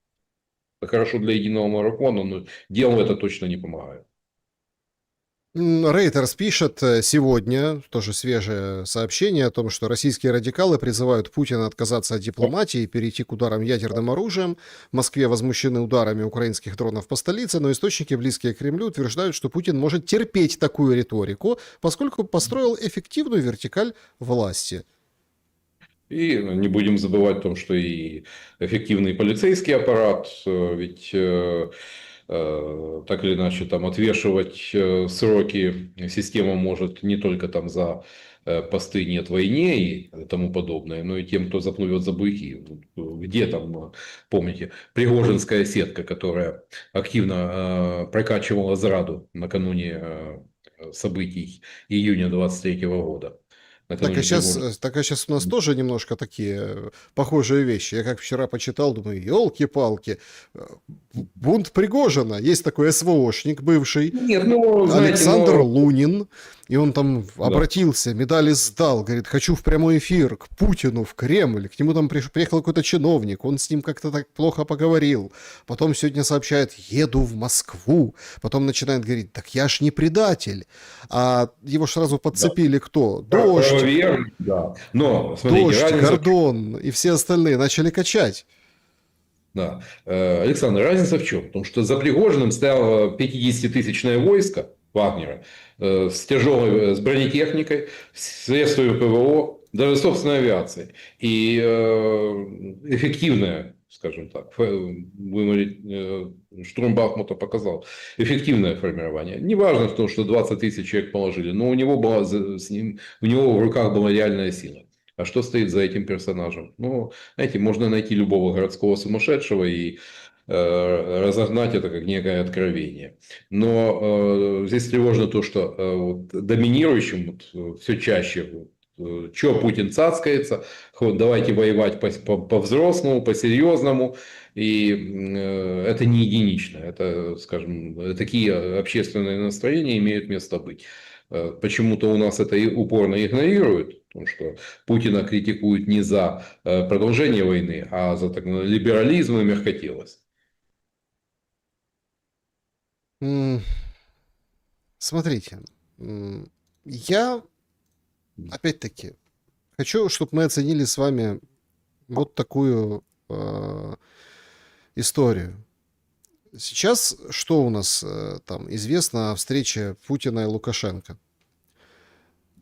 это хорошо для единого марафона, но делу это точно не помогает. Рейтерс пишет сегодня, тоже свежее сообщение о том, что российские радикалы призывают Путина отказаться от дипломатии и перейти к ударам ядерным оружием. В Москве возмущены ударами украинских дронов по столице, но источники, близкие к Кремлю, утверждают, что Путин может терпеть такую риторику, поскольку построил эффективную вертикаль власти. И не будем забывать о том, что и эффективный полицейский аппарат, ведь так или иначе там отвешивать сроки система может не только там за посты «нет войне» и тому подобное, но и тем, кто заплывет за буйки. Где там, помните, Пригожинская сетка, которая активно прокачивала зраду накануне событий июня 23 года. Так а сейчас у нас тоже немножко такие похожие вещи. Я как вчера почитал, думаю, елки-палки, бунт Пригожина. Есть такой СВОшник бывший, Нет, ну, знаете, Александр Лунин, и он там обратился, медали сдал, говорит, хочу в прямой эфир к Путину, в Кремль. К нему там приехал какой-то чиновник, он с ним как-то так плохо поговорил. Потом сегодня сообщает, еду в Москву. Потом начинает говорить, так я ж не предатель. А его ж сразу подцепили кто? Дождь. Да. Но, смотрите, Дождь, разница... Гордон и все остальные начали качать. Да. Александр, разница в чем? Потому что за Пригожиным стояло 50-тысячное войско Вагнера с тяжелой, с бронетехникой, с средствами ПВО, даже собственной авиацией. И эффективная, скажем так, штурм Бахмута показал, эффективное формирование. Неважно, что 20 тысяч человек положили, но у него в руках была реальная сила. А что стоит за этим персонажем? Ну, знаете, можно найти любого городского сумасшедшего и разогнать это как некое откровение. Но здесь тревожно то, что доминирующим все чаще, что Путин цацкается, давайте воевать по-взрослому, по-серьезному. И это не единично. Это, скажем, такие общественные настроения имеют место быть. Почему-то у нас это упорно игнорируют, потому что Путина критикуют не за продолжение войны, а за так называемый либерализм и мягкотелость. Смотрите, я опять-таки хочу, чтобы мы оценили с вами вот такую историю. Сейчас что у нас там известно о встрече Путина и Лукашенко?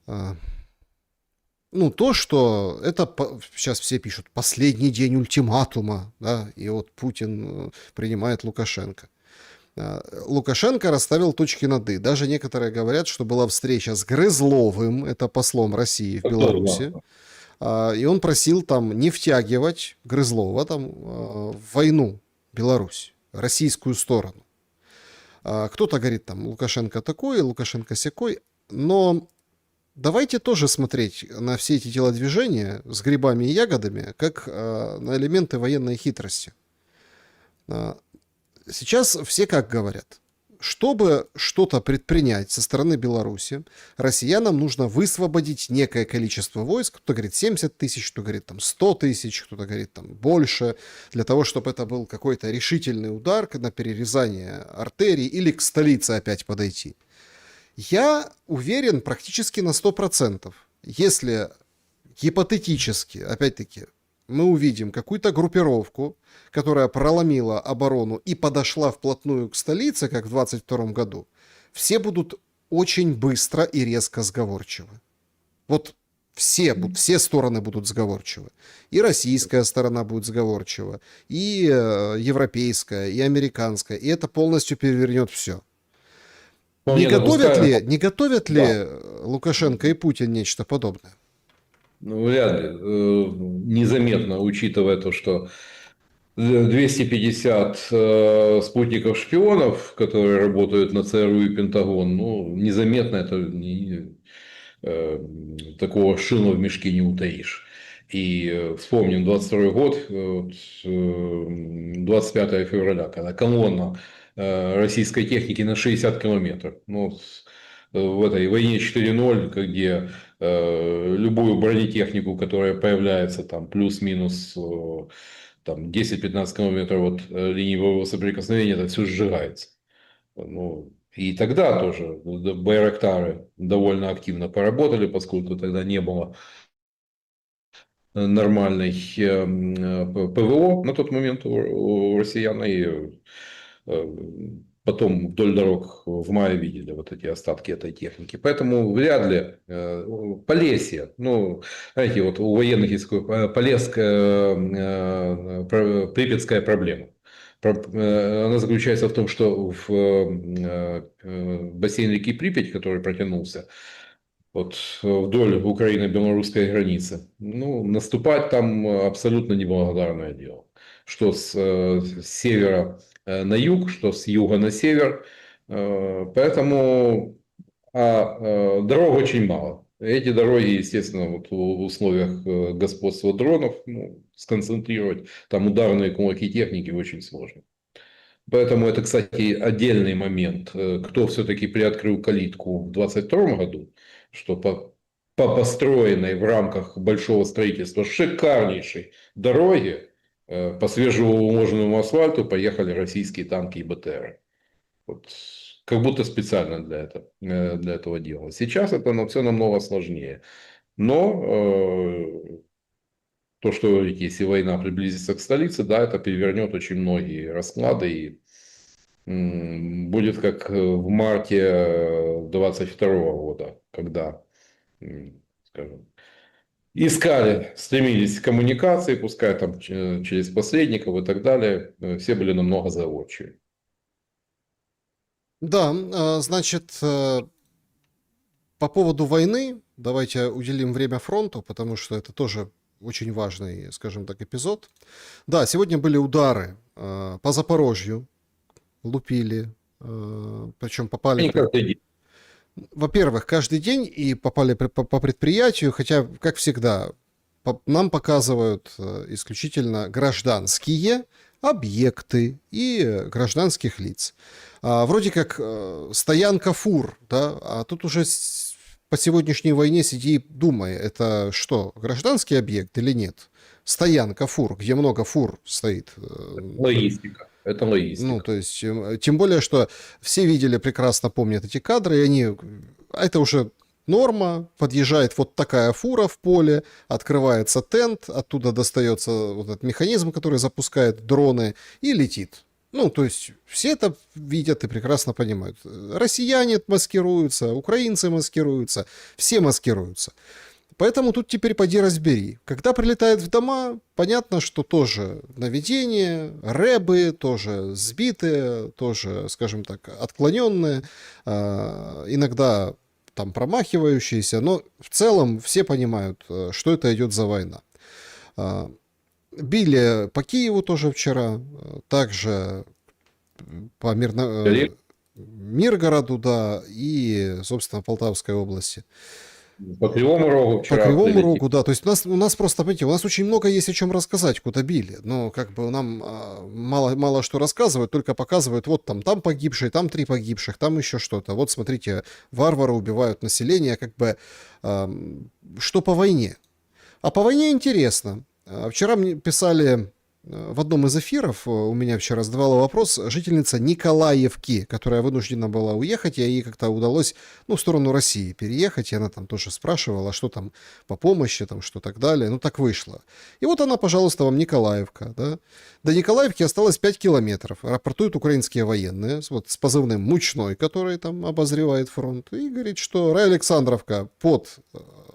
Ну, то, что это, сейчас все пишут, последний день ультиматума, да, и вот Путин принимает Лукашенко. Лукашенко расставил точки над «и». Даже некоторые говорят, что была встреча с Грызловым, это послом России в Беларуси, и он просил там не втягивать Грызлова там в войну Беларусь, российскую сторону. Кто-то говорит там Лукашенко такой, Лукашенко сякой, но давайте тоже смотреть на все эти телодвижения с грибами и ягодами, как на элементы военной хитрости. Сейчас все как говорят, чтобы что-то предпринять со стороны Беларуси, россиянам нужно высвободить некое количество войск, кто говорит 70 тысяч, кто говорит там 100 тысяч, кто-то говорит там больше, для того, чтобы это был какой-то решительный удар на перерезание артерий или к столице опять подойти. Я уверен практически на 100%, если гипотетически, опять-таки, мы увидим какую-то группировку, которая проломила оборону и подошла вплотную к столице, как в 22 году, все будут очень быстро и резко сговорчивы. Вот все стороны будут сговорчивы. И российская сторона будет сговорчива, и европейская, и американская, и это полностью перевернет все. Не готовят ли Лукашенко и Путин нечто подобное? Ну, вряд ли. Незаметно, учитывая то, что 250 спутников-шпионов, которые работают на ЦРУ и Пентагон, ну, незаметно это такого шила в мешке не утаишь. И вспомним 22 год, 25 февраля, когда колонна российской техники на 60 километров. Ну, в этой войне 4.0, где любую бронетехнику, которая появляется там плюс-минус там 10-15 километров от линии боевого соприкосновения, это все сжигается. Ну, и тогда тоже байрактары довольно активно поработали, поскольку тогда не было нормальной ПВО на тот момент у россиян. И потом вдоль дорог в мае видели вот эти остатки этой техники. Поэтому вряд ли Полесье, ну, знаете, вот у военных есть такое Полесская, Припятская проблема. Она заключается в том, что в бассейн реки Припять, который протянулся вот вдоль Украино-белорусской границы, ну, наступать там абсолютно неблагодарное дело. Что с севера на юг, что с юга на север. Поэтому дорог очень мало. Эти дороги, естественно, вот в условиях господства дронов, ну, сконцентрировать там ударные кулаки техники очень сложно. Поэтому это, кстати, отдельный момент. Кто все-таки приоткрыл калитку в 2022 году, что по построенной в рамках большого строительства шикарнейшей дороге по свежеуложенному асфальту поехали российские танки и БТР. Вот, как будто специально для этого делали. Сейчас это все намного сложнее. Но то, что вы говорите, если война приблизится к столице, да, это перевернет очень многие расклады. И будет как в марте 22 года, когда, скажем, искали, стремились к коммуникации, пускай там через посредников и так далее, все были намного заворчивее. Да, значит, по поводу войны давайте уделим время фронту, потому что это тоже очень важный, скажем так, эпизод. Да, сегодня были удары по Запорожью, лупили, причем попали... Во-первых, каждый день и попали по предприятию, хотя, как всегда, нам показывают исключительно гражданские объекты и гражданских лиц. Вроде как стоянка фур, да, а тут уже по сегодняшней войне сиди и думай, это что, гражданский объект или нет? Стоянка фур, где много фур стоит. Логистика. Это логистика. Ну, то есть, тем более, что все видели, прекрасно помнят эти кадры, и они, это уже норма, подъезжает вот такая фура в поле, открывается тент, оттуда достается вот этот механизм, который запускает дроны, и летит. Ну, то есть, все это видят и прекрасно понимают. Россияне маскируются, украинцы маскируются, все маскируются. Поэтому тут теперь поди разбери. Когда прилетает в дома, понятно, что тоже наведение, рэбы, тоже сбитые, тоже, скажем так, отклоненные, иногда там промахивающиеся, но в целом все понимают, что это идет за война. Били по Киеву тоже вчера, также по Миргороду, да, и, собственно, Полтавской области. По Кривому Рогу вчера. По Кривому Рогу, да. То есть у нас просто, понимаете, у нас очень много есть о чем рассказать, куда били. Но как бы нам мало что рассказывают, только показывают, вот там погибшие, там 3 погибших, там еще что-то. Вот смотрите, варвары убивают население, как бы что по войне. А по войне интересно. Вчера мне писали в одном из эфиров, у меня вчера задавала вопрос жительница Николаевки, которая вынуждена была уехать, и ей как-то удалось, ну, в сторону России переехать, и она там тоже спрашивала, что там по помощи, там, что так далее, ну, так вышло. И вот она, пожалуйста, вам Николаевка, да. До Николаевки осталось 5 километров, рапортуют украинские военные, вот с позывным «Мучной», который там обозревает фронт, и говорит, что Райалександровка под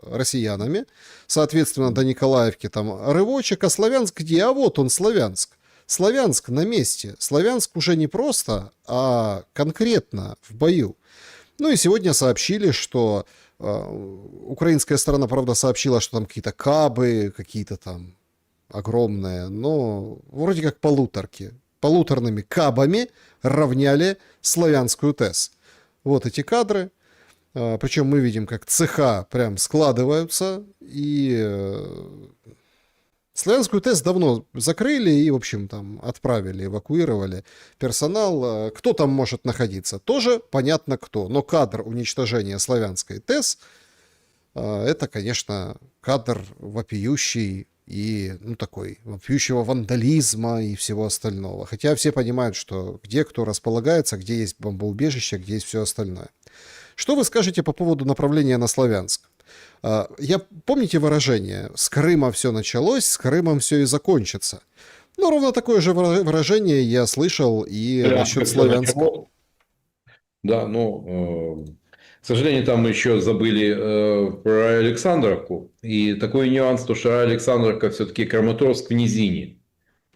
россиянами, соответственно, до Николаевки там рывочек, а Славянск где? А вот он, Славянск. Славянск на месте. Славянск уже не просто, а конкретно в бою. Ну и сегодня сообщили, что украинская сторона, правда, сообщила, что там какие-то кабы, какие-то там огромные, но вроде как полуторки. Полуторными кабами равняли славянскую ТЭС. Вот эти кадры. Причем мы видим, как цеха прям складываются, и Славянскую ТЭС давно закрыли и, в общем, там отправили, эвакуировали персонал. Кто там может находиться? Тоже понятно кто. Но кадр уничтожения Славянской ТЭС это, конечно, кадр вопиющий и, ну, такой, вопиющего вандализма и всего остального. Хотя все понимают, что где кто располагается, где есть бомбоубежище, где есть все остальное. Что вы скажете по поводу направления на Славянск? Помните выражение «с Крыма все началось, с Крымом все и закончится»? Ну, ровно такое же выражение я слышал и насчет Славянска. Да, но, к сожалению, там мы еще забыли про Александровку. И такой нюанс, то что Александровка все-таки Краматорск в низине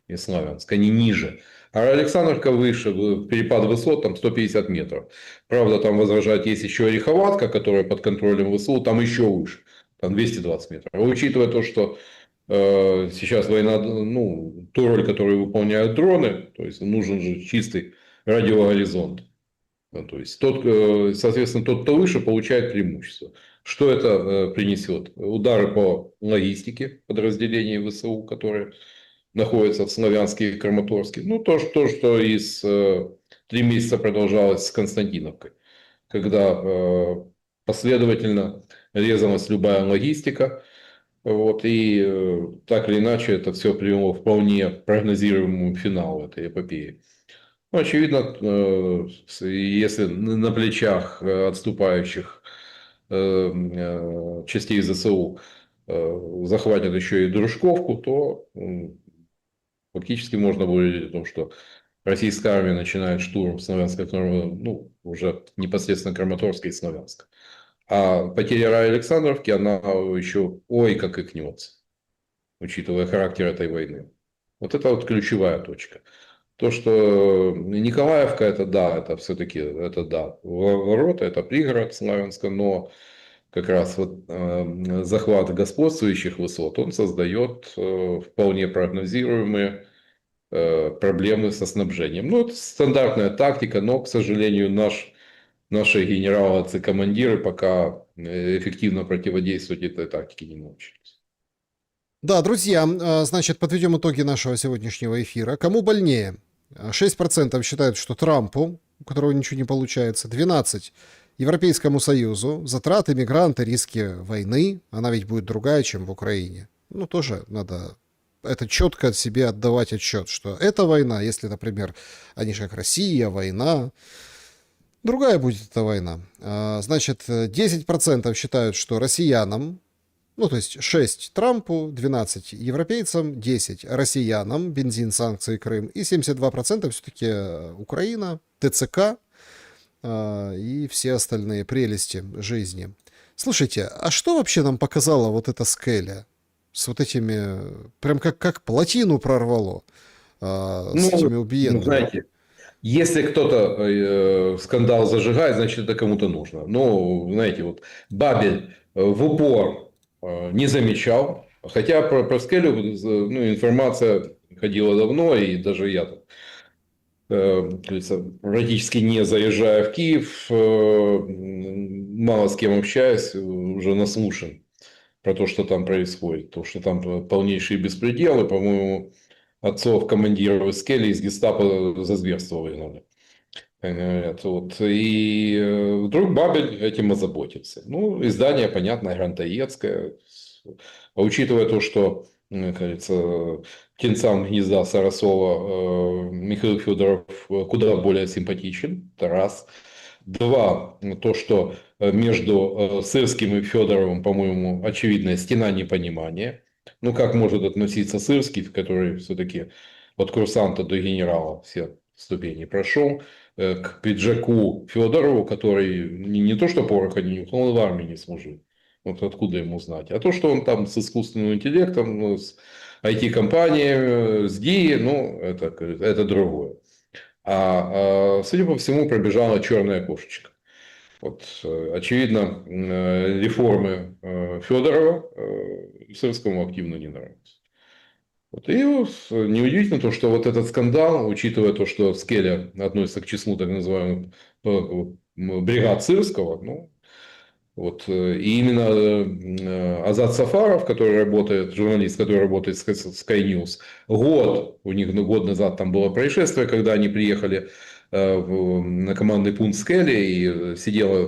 и Славянск, они ниже. А Александровка выше, перепад высот там 150 метров. Правда, там возражать есть еще Ореховатка, которая под контролем ВСУ, там еще выше, там 220 метров. А учитывая то, что сейчас война, ну, ту роль, которую выполняют дроны, то есть нужен же чистый радиогоризонт. Ну, то есть, соответственно, тот, кто выше, получает преимущество. Что это принесет? Удары по логистике подразделений ВСУ, которые находятся в Славянске и Краматорске. Ну, то, что 3 месяца продолжалось с Константиновкой, когда последовательно резалась любая логистика. Вот, и так или иначе это все привело к вполне прогнозируемому финалу этой эпопеи. Ну, очевидно, если на плечах отступающих частей ЗСУ захватят еще и Дружковку, то фактически можно говорить о том, что российская армия начинает штурм Славянска, ну, уже непосредственно Краматорска и Славянска. А потеря Александровки, она еще ой как икнется, учитывая характер этой войны. Вот это вот ключевая точка. То, что Николаевка, это да, это все-таки, это да, ворота, это пригород Славянска, но как раз вот захват господствующих высот, он создает вполне прогнозируемые проблемы со снабжением. Ну, это стандартная тактика, но, к сожалению, наши генералы, отцы-командиры пока эффективно противодействовать этой тактике не научились. Да, друзья, значит, подведем итоги нашего сегодняшнего эфира. Кому больнее? 6% считают, что Трампу, у которого ничего не получается. 12% Европейскому Союзу. Затраты, мигранты, риски войны. Она ведь будет другая, чем в Украине. Ну, тоже надо это четко себе отдавать отчет, что эта война, если, например, они же как Россия, война, другая будет эта война. Значит, 10% считают, что россиянам, ну, то есть 6 Трампу, 12 европейцам, 10 россиянам, бензин, санкции, Крым, и 72% все-таки Украина, ТЦК и все остальные прелести жизни. Слушайте, а что вообще нам показала вот эта Скеля? С вот этими, прям как плотину прорвало, с этими убиенными. Знаете, если кто-то скандал зажигает, значит, это кому-то нужно. Ну, знаете, вот Бабель в упор не замечал. Хотя про Скелю информация ходила давно, и даже я там, практически не заезжая в Киев, мало с кем общаюсь, уже наслушан про то, что там происходит. То, что там полнейшие беспределы, по-моему, отцов командиров из Скели из гестапо за зверство выгнали. Вот. И вдруг Бабель этим озаботился. Ну, издание, понятно, грантоедское. А учитывая то, что, как говорится, птенцам гнезда Сарасова Михаил Федоров куда более симпатичен, это раз. Два, то, что между Сырским и Федоровым, по-моему, очевидная стена непонимания. Ну, как может относиться Сырский, который все-таки от курсанта до генерала все ступени прошел, к пиджаку Федорову, который не то что пороха не нюхал, он в армии не служил. Вот откуда ему знать. А то, что он там с искусственным интеллектом, ну, с IT-компанией, с ДИИ, ну, это другое. Судя по всему, пробежала черная кошечка. Вот, очевидно, реформы Федорова Сырскому активно не нравятся. Вот, и неудивительно то, что вот этот скандал, учитывая то, что Скеля относится к числу так называемых бригад Сырского, ну, Вот. И именно Азат Сафаров, который работает, журналист, который работает с Sky News, у них год назад там было происшествие, когда они приехали на командный пункт Скелли, и сидела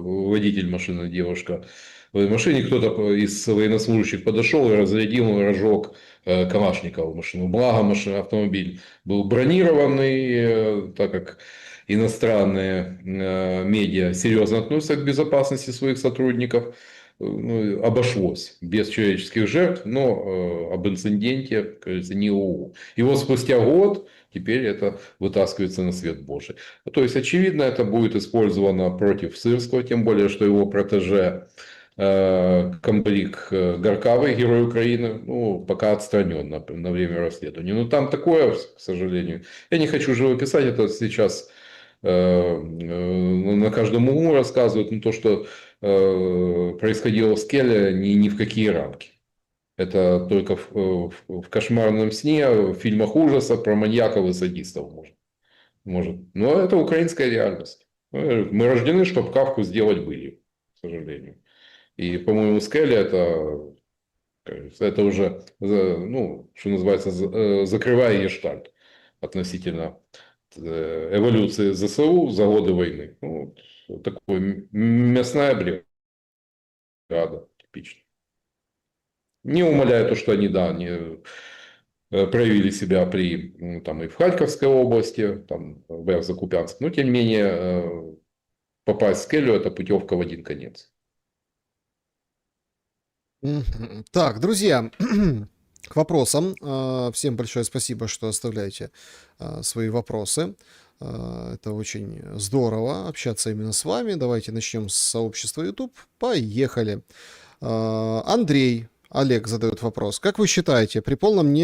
водитель машины, девушка в машине, кто-то из военнослужащих подошел и разрядил рожок Калашникова в машину. Благо, автомобиль был бронированный, так как иностранные медиа серьезно относятся к безопасности своих сотрудников. Ну, обошлось без человеческих жертв, но об инциденте, как говорится, не ООО. И вот спустя год теперь это вытаскивается на свет Божий. То есть, очевидно, это будет использовано против Сырского, тем более, что его протеже комбриг Горкавый, герой Украины, ну, пока отстранен на время расследования. Но там такое, к сожалению. Я не хочу живописать, это сейчас на каждом углу рассказывают, но то, что происходило в Скеле, ни в какие рамки. Это только в кошмарном сне, в фильмах ужасов про маньяков и садистов может. Но это украинская реальность. Мы рождены, чтобы Кавку сделать былью, к сожалению. И, по-моему, Скеле это уже, ну, что называется, закрывая гештальт относительно эволюции ЗСУ за годы войны. Ну, вот такой мясная бригада, типично. Не умаляя то, что они, да, не проявили себя там, и в Харьковской области, там, в Закупянск. Но, тем не менее, попасть в Скелю – это путевка в один конец. Так, друзья, к вопросам. Всем большое спасибо, что оставляете свои вопросы. Это очень здорово общаться именно с вами. Давайте начнем с сообщества YouTube. Поехали. Олег задает вопрос. Как вы считаете, при полном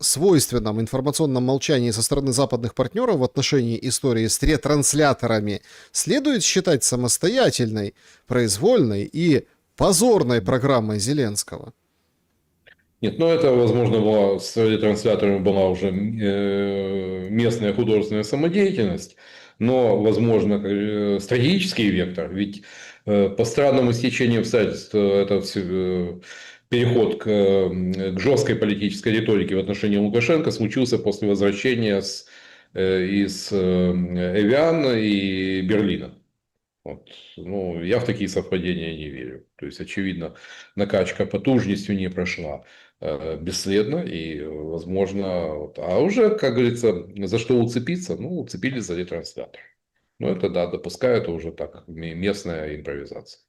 свойственном информационном молчании со стороны западных партнеров в отношении истории с ретрансляторами следует считать самостоятельной, произвольной и позорной программой Зеленского? Нет, ну это, возможно, с ретрансляторами была уже местная художественная самодеятельность, но, возможно, стратегический вектор. Ведь по странному стечению обстоятельств это переход к жесткой политической риторике в отношении Лукашенко случился после возвращения из Эвиан и Берлина. Вот. Ну, я в такие совпадения не верю. То есть, очевидно, накачка потужностью не прошла бесследно и, возможно, вот. А уже, как говорится, за что уцепиться? Ну, уцепились за ретранслятор. Ну, это, да, допускаю, это уже так, местная импровизация.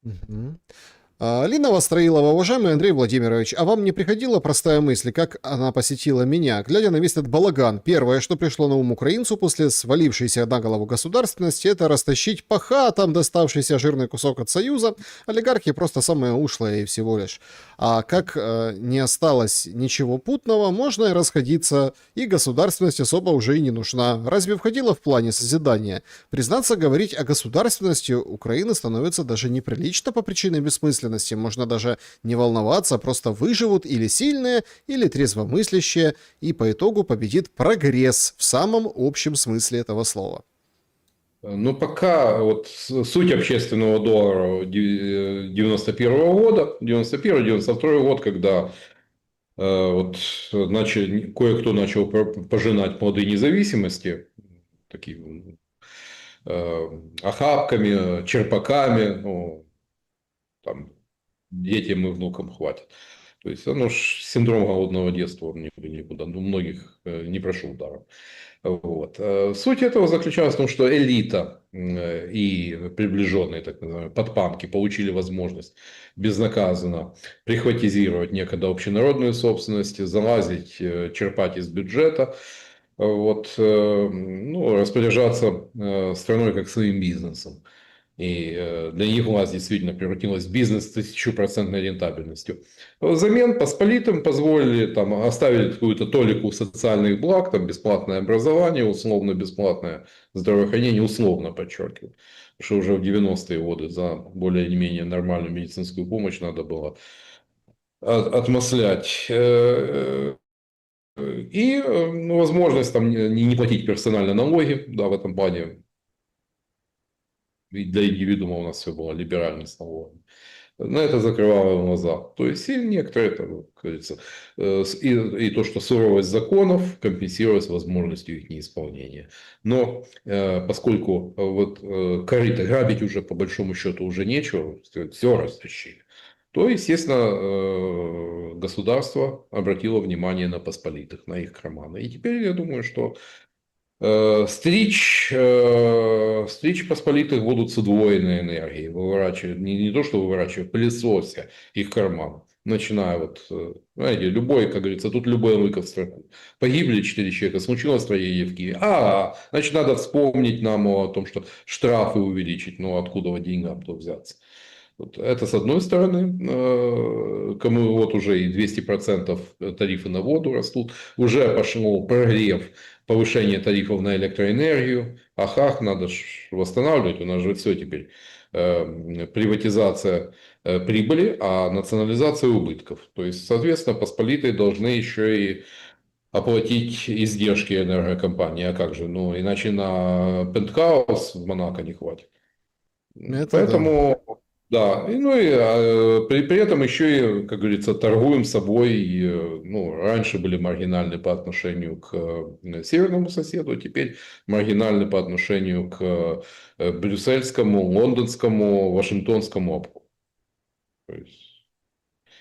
Угу. Лина Востроилова, уважаемый Андрей Владимирович, а вам не приходила простая мысль, как она посетила меня, глядя на весь этот балаган? Первое, что пришло на ум украинцу после свалившейся на голову государственности, это растащить по хатам доставшийся жирный кусок от Союза. Олигархи просто самые ушлые и всего лишь. А как не осталось ничего путного, можно и расходиться, и государственность особо уже и не нужна. Разве входило в плане созидания? Признаться, говорить о государственности Украины становится даже неприлично по причине бессмысленности. Можно даже не волноваться, просто выживут или сильные, или трезвомыслящие, и по итогу победит прогресс в самом общем смысле этого слова. Ну, пока вот суть общественного доллара 91 года, 91-92 год, когда вот кое-кто начал пожинать плоды независимости, такими охапками, черпаками, ну, там, детям и внукам хватит. То есть, синдром голодного детства никуда, ну, многих не прошел даром. Вот. Суть этого заключалась в том, что элита и приближенные, так называемые, подпанки получили возможность безнаказанно прихватизировать некогда общенародную собственность, залазить, черпать из бюджета, вот, ну, распоряжаться страной как своим бизнесом. И для них власть действительно превратилась в бизнес с 1000% рентабельностью. Взамен посполитым позволили, там, оставили какую-то толику социальных благ, там, бесплатное образование, условно бесплатное здравоохранение, условно подчеркиваю. Потому что уже в 90-е годы за более-менее нормальную медицинскую помощь надо было отмыслять. И возможность там не платить персонально налоги, да, в этом плане и для индивидуума у нас все было либерально с налогами. На это закрывало глаза. То есть и некоторые, это, как говорится, и то, что суровость законов компенсировалась возможностью их неисполнения. Но поскольку вот корыто грабить уже по большому счету уже нечего, все растащили, то, естественно, государство обратило внимание на посполитых, на их карманы. И теперь я думаю, что стричь посполитых будут с удвоенной энергией, выворачивать, не то что выворачивать, пылесося их карман. Начиная вот, знаете, любой, как говорится, тут любой лыко в строку. Погибли 4 человека, случилось трагедия в Киеве. Значит, надо вспомнить нам о том, что штрафы увеличить, но откуда деньгам-то взяться. Вот это с одной стороны, кому вот уже и 200% тарифы на воду растут, уже пошел прогрев повышения тарифов на электроэнергию. Надо ж восстанавливать, у нас же все теперь приватизация прибыли, а национализация убытков. То есть, соответственно, посполитые должны еще и оплатить издержки энергокомпании. А как же? Ну, иначе на пентхаус в Монако не хватит. Это Поэтому... Да, при этом еще и, как говорится, торгуем собой. Ну, раньше были маргинальны по отношению к северному соседу, теперь маргинальны по отношению к брюссельскому, лондонскому, вашингтонскому обходу.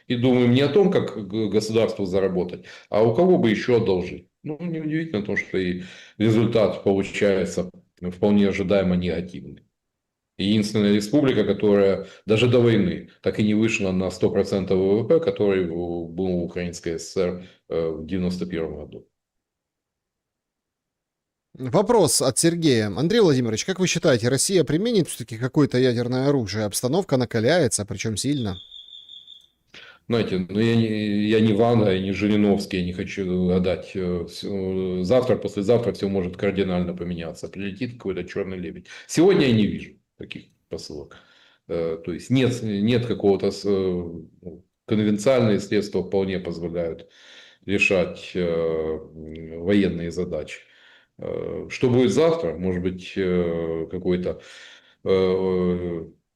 И думаем не о том, как государству заработать, а у кого бы еще одолжить. Ну, неудивительно то, что и результат получается вполне ожидаемо негативный. Единственная республика, которая даже до войны так и не вышла на 100% ВВП, который был в Украинской ССР в 1991 году. Вопрос от Сергея. Андрей Владимирович, как вы считаете, Россия применит все-таки какое-то ядерное оружие? Обстановка накаляется, причем сильно. Знаете, ну я не Ванга, я не Жириновский, я не хочу гадать. Завтра, послезавтра все может кардинально поменяться. Прилетит какой-то черный лебедь. Сегодня я не вижу таких посылок. То есть нет какого-то... Конвенциальные средства вполне позволяют решать военные задачи. Что будет завтра? Может быть, какой-то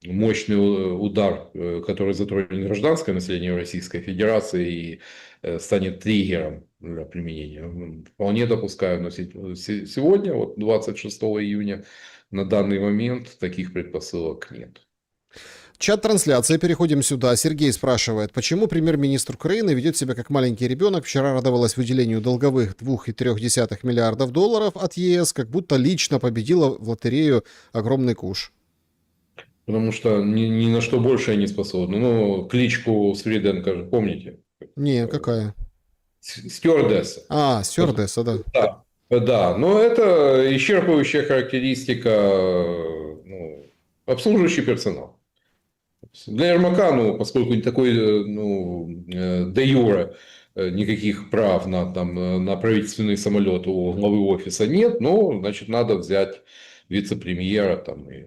мощный удар, который затронет гражданское население Российской Федерации и станет триггером для применения. Вполне допускаю, но сегодня, вот 26 июня, на данный момент таких предпосылок нет. Чат трансляции, переходим сюда. Сергей спрашивает, почему премьер-министр Украины ведет себя как маленький ребенок, вчера радовалась выделению долговых 2,3 миллиардов долларов от ЕС, как будто лично победила в лотерею огромный куш. Потому что ни на что больше я не способен. Ну, кличку Свириденко же помните? Не, какая? Стюардесса. Стюардесса, да. Да, но это исчерпывающая характеристика, обслуживающий персонал. Для Ермака, поскольку такой, де юре никаких прав на правительственный самолет у главы офиса нет, значит, надо взять вице-премьера и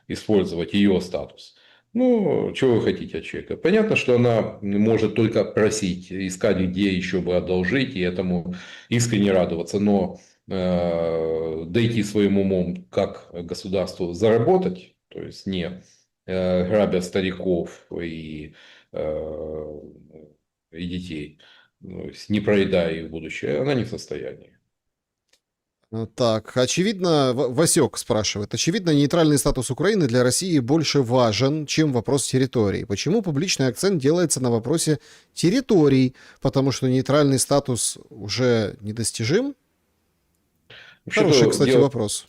использовать ее статус. Чего вы хотите от человека? Понятно, что она может только просить, искать, где еще бы одолжить, и этому искренне радоваться. Но дойти своим умом, как государству заработать, то есть не грабя стариков и детей, не проедая их будущее, она не в состоянии. Так, очевидно, Васек спрашивает, очевидно, нейтральный статус Украины для России больше важен, чем вопрос территорий. Почему публичный акцент делается на вопросе территорий? Потому что нейтральный статус уже недостижим? Хороший, кстати, вопрос.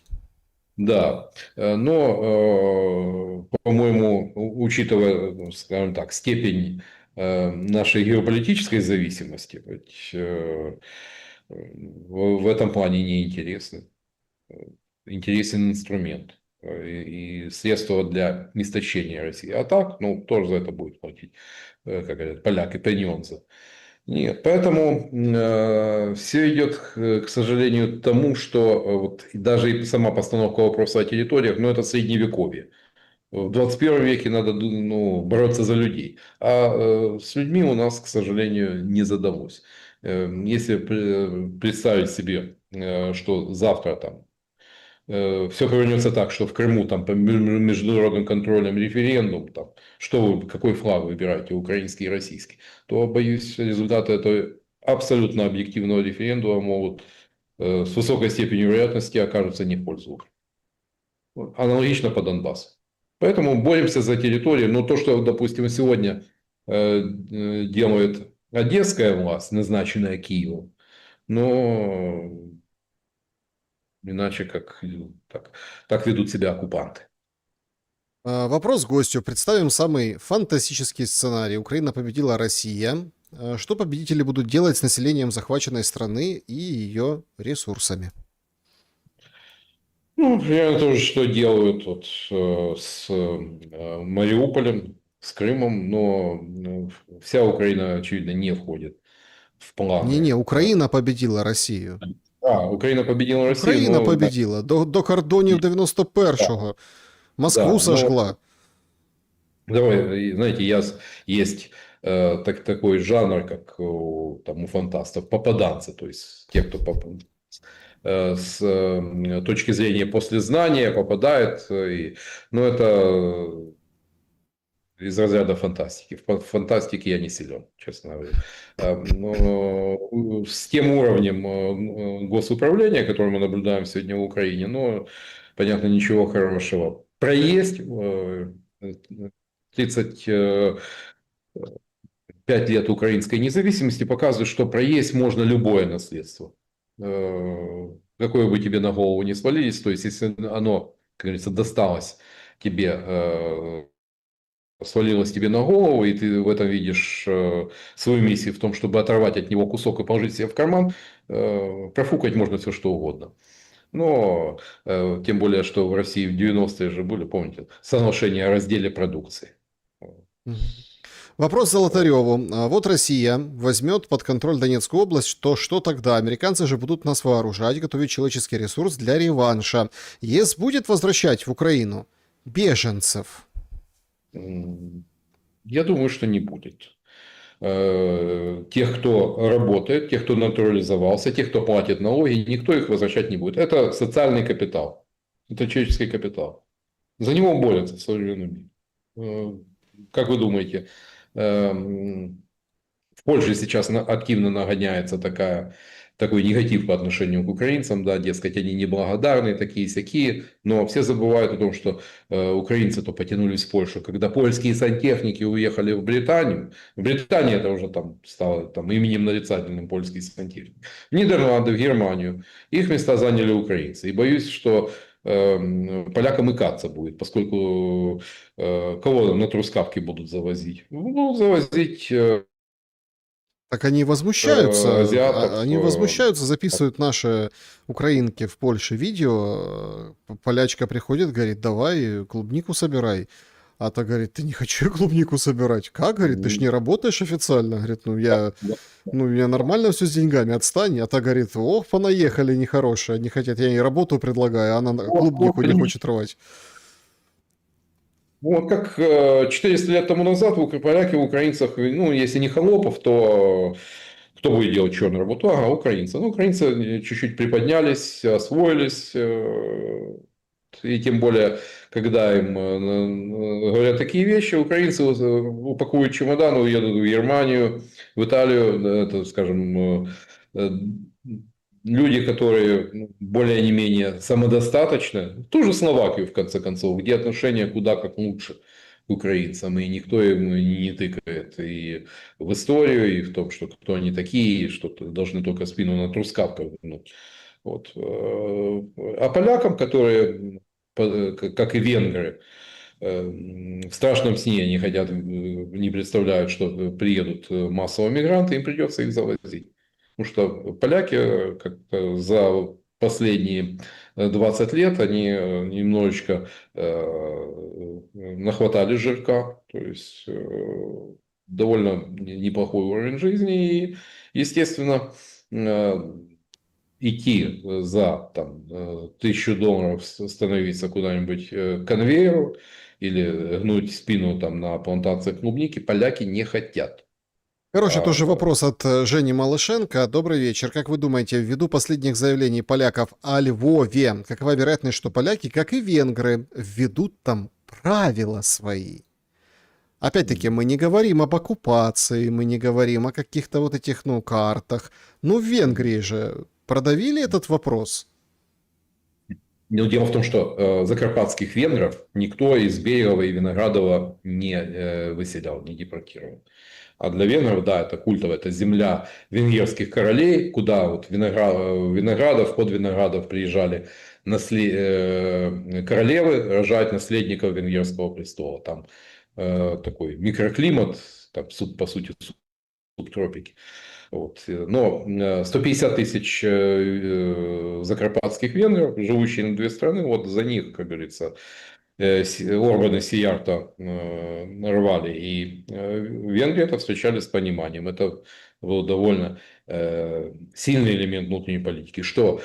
Да, но, по-моему, учитывая, скажем так, степень нашей геополитической зависимости, в этом плане не интересны. Интересен инструмент и средства для истощения России. А так, тоже за это будет платить, как говорят поляки, пеньонзы. Нет, поэтому все идет, к сожалению, к тому, что даже и сама постановка вопроса о территориях, это средневековье. В 21 веке надо бороться за людей. А с людьми у нас, к сожалению, не задалось. Если представить себе, что завтра все повернется так, что в Крыму там по международным контролем референдум, там, что вы, какой флаг выбираете, украинский и российский, то, боюсь, результаты этого абсолютно объективного референдума могут с высокой степенью вероятности окажутся не в пользу Украины. Вот. Аналогично по Донбассу. Поэтому боремся за территорию. Но то, что, допустим, сегодня делает одесская власть, назначенная Киевом, но иначе как так ведут себя оккупанты. Вопрос гостю. Представим самый фантастический сценарий. Украина победила, Россия. Что победители будут делать с населением захваченной страны и ее ресурсами? Ну, примерно то же, что делают вот, с Мариуполем, с Крымом, но вся Украина, очевидно, не входит в планы. Не-не, Украина победила Россию. Украина победила Россию. Україна но, победила. До кордонів 91-го. Москву Да, сожгла. Давай, знаете, есть такой жанр, как там у фантастов, попаданцы, то есть те, кто с точки зрения послезнания попадает, но это из разряда фантастики. В фантастике я не силен, честно говоря. Но с тем уровнем госуправления, который мы наблюдаем сегодня в Украине, ну, понятно, ничего хорошего. Проесть 35 лет украинской независимости показывает, что проесть можно любое наследство. Какое бы тебе на голову не свалились, то есть если оно, как говорится, досталось тебе, свалилось тебе на голову, и ты в этом видишь свою миссию в том, чтобы оторвать от него кусок и положить себе в карман, профукать можно все что угодно. Но тем более, что в России в 90-е же были, помните, соглашения о разделе продукции. Вопрос Золотареву. Вот Россия возьмет под контроль Донецкую область, то что тогда? Американцы же будут нас вооружать, готовить человеческий ресурс для реванша. ЕС будет возвращать в Украину беженцев? Я думаю, что не будет. Тех, кто работает, тех, кто натурализовался, тех, кто платит налоги, никто их возвращать не будет. Это социальный капитал. Это человеческий капитал. За него борются в современном мире. Как вы думаете, в Польше сейчас активно нагоняется такой негатив по отношению к украинцам, да, дескать, они неблагодарные, такие-сякие, но все забывают о том, что украинцы то потянулись в Польшу, когда польские сантехники уехали в Британию это уже там стало там, именем нарицательным польские сантехники, в Нидерланды, в Германию, их места заняли украинцы, и боюсь, что полякам и каться будет, поскольку кого на трускавки будут завозить? Будут завозить Так они возмущаются, азиатов. они возмущаются, записывают наши украинки в Польше видео, полячка приходит, говорит, давай клубнику собирай. А та говорит, ты не хочу я клубнику собирать. Как, говорит, ты ж не работаешь официально? Говорит, я нормально все с деньгами, отстань. А та говорит, ох, понаехали нехорошие, они хотят, я ей работу предлагаю, а она клубнику не хочет рвать. Вот как 400 лет тому назад поляки в украинцах, ну, если не холопов, то кто будет делать черную работу? Ага, украинцы. Ну, украинцы чуть-чуть приподнялись, освоились. И тем более, когда им говорят такие вещи, украинцы упакуют чемоданы, уедут в Германию, в Италию, это, скажем, люди, которые более не менее самодостаточны, ту же Словакию, в конце концов, где отношения куда как лучше к украинцам, и никто им не тыкает и в историю, и в том, что кто они такие, что должны только спину на трускавках гнуть. Вот. А полякам, которые, как и венгры, в страшном сне они хотят, не представляют, что приедут массовые мигранты, им придется их завозить. Потому что поляки как-то за последние 20 лет они немножечко нахватали жирка, то есть довольно неплохой уровень жизни, и, естественно, идти за там, $1000 становиться куда-нибудь к конвейеру или гнуть спину там, на плантациях клубники поляки не хотят. Короче, тоже вопрос от Жени Малышенко. Добрый вечер. Как вы думаете, ввиду последних заявлений поляков о Львове, какова вероятность, что поляки, как и венгры, введут там правила свои? Опять-таки, мы не говорим об оккупации, мы не говорим о каких-то вот этих, ну, картах. Ну, в Венгрии же продавили этот вопрос. Но дело в том, что закарпатских венгров никто из Берегова и Виноградова не выселял, не депортировал. А для венгров, да, это культово, это земля венгерских королей, куда вот Виноградов, под Виноградов приезжали королевы рожать наследников венгерского престола. Там такой микроклимат, там, по сути, субтропики. Вот. Но 150 тысяч закарпатских венгров, живущие на две страны, вот за них, как говорится, органы Сиярта рвали. И венгры это встречали с пониманием. Это был довольно сильный элемент внутренней политики. Что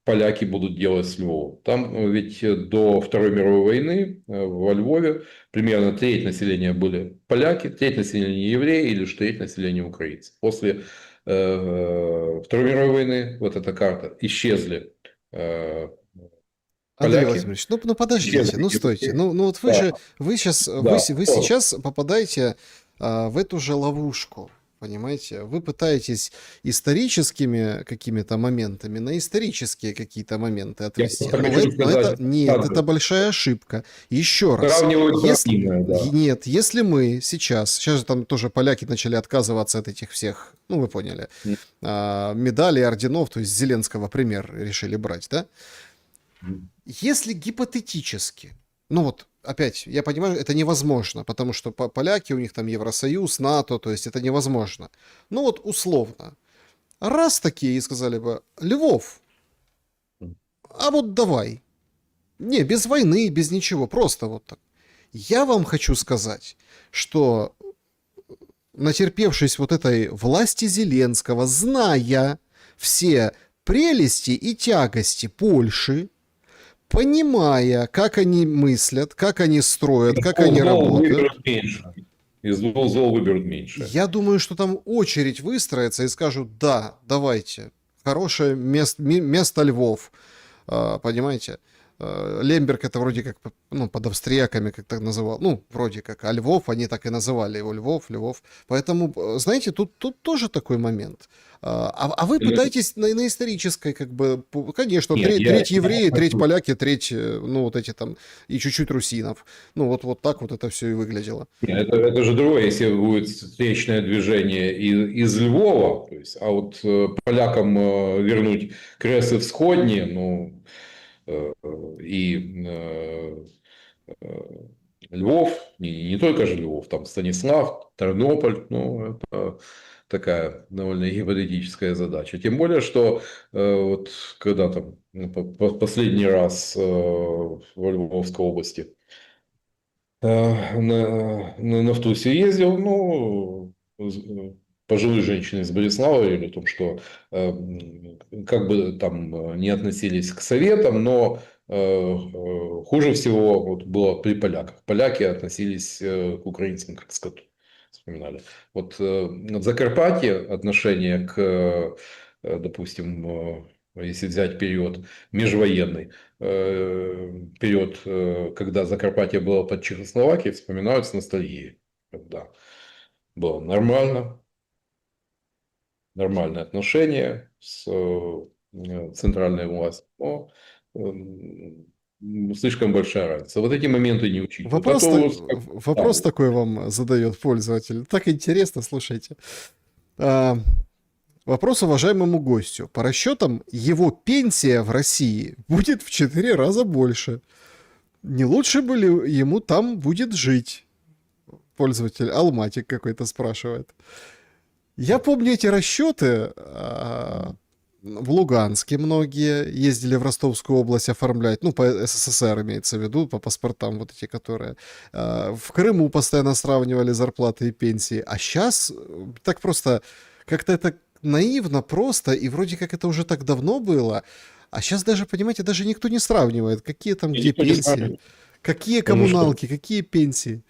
поляки будут делать с Львовом? Там ведь до Второй мировой войны во Львове примерно треть населения были поляки, треть населения евреи или треть населения украинцы. После Второй мировой войны вот эта карта исчезли. Андрей Поляки. Владимирович, ну подождите, ну стойте. Ну вот вы Да. же, вы Да. сейчас попадаете в эту же ловушку. Понимаете, вы пытаетесь историческими какими-то моментами на исторические какие-то моменты отвести. просто Но хочу это, сказать, нет, Андрей. это большая ошибка. Еще раз. Сравнивают Если, взаимное, да. нет, если мы сейчас же там тоже поляки начали отказываться от этих всех, ну вы поняли, медалей, орденов, то есть Зеленского пример решили брать, да? Если гипотетически, ну вот, опять, я понимаю, это невозможно, потому что поляки, у них там Евросоюз, НАТО, то есть это невозможно. Ну вот условно, раз такие и сказали бы, Львов, а вот давай. Не, без войны, без ничего, просто вот так. Я вам хочу сказать, что натерпевшись вот этой власти Зеленского, зная все прелести и тягости Польши, понимая, как они мыслят, как они строят, как они работают, Выберут меньше. Из двух зол выберут меньше. я думаю, что там очередь выстроится и скажут, да, давайте, хорошее место Львов, понимаете? Лемберг это вроде как, ну, под австрияками как так называл, ну, вроде как, а Львов, они так и называли его, Львов. Поэтому, знаете, тут тоже такой момент. А вы пытаетесь на исторической, как бы, конечно, Нет, треть евреи, я треть хочу- поляки, треть, ну, вот эти там, и чуть-чуть русинов. Ну, вот так вот это все и выглядело. Нет, это же другое, если будет встречное движение из Львова, то есть, а вот полякам вернуть Кресы Всходние, ну, и Львов, не только же Львов, там Станислав, Тернополь, ну, это такая довольно гипотетическая задача. Тем более, что вот когда там последний раз во Львовской области на Нафтусе ездил, ну, пожилые женщины из Борислава говорили о том, что как бы там не относились к советам, но хуже всего вот было при поляках. Поляки относились к украинцам как к скоту, вспоминали. Вот в Закарпатье отношение к, допустим, если взять период межвоенный, период, когда Закарпатье было под Чехословакией, вспоминают с ностальгией. Когда было нормальное отношение с центральной властью, но слишком большая разница. Вот эти моменты не учитывают. Вопрос такой вам задает пользователь. Так интересно, слушайте. Вопрос уважаемому гостю. По расчетам, его пенсия в России будет в 4 раза больше. Не лучше бы ли ему там будет жить? Пользователь Алматик какой-то спрашивает. Я помню эти расчеты. В Луганске многие ездили в Ростовскую область оформлять, ну, по СССР имеется в виду, по паспортам вот эти, которые. В Крыму постоянно сравнивали зарплаты и пенсии. А сейчас так просто, как-то это наивно просто, и вроде как это уже так давно было. А сейчас даже, понимаете, даже никто не сравнивает, какие там где Никто не пенсии, сравнивает. какие Потому что- коммуналки, какие пенсии.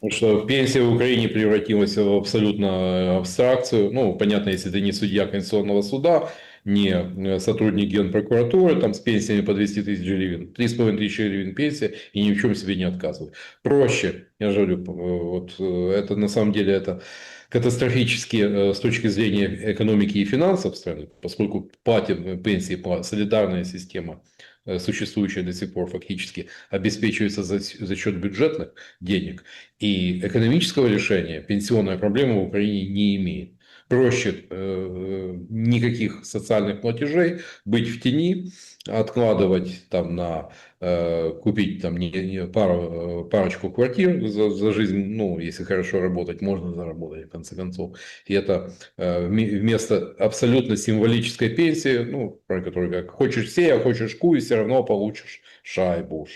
Потому что пенсия в Украине превратилась в абсолютно абстракцию. Ну, понятно, если ты не судья Конституционного суда, не сотрудник Генпрокуратуры, там с пенсиями по 200 тысяч гривен, 3,5 тысячи гривен пенсия, и ни в чем себе не отказывай. Проще, я же говорю, вот это на самом деле это катастрофически с точки зрения экономики и финансов страны, поскольку платим пенсии, солидарная система, существующая до сих пор фактически, обеспечивается за счет бюджетных денег. И экономического решения пенсионная проблема в Украине не имеет. Проще никаких социальных платежей, быть в тени, откладывать там на купить там парочку квартир за жизнь, ну, если хорошо работать, можно заработать в конце концов. И это вместо абсолютно символической пенсии, ну, про которую как хочешь сей, а хочешь куй, все равно получишь шайбу.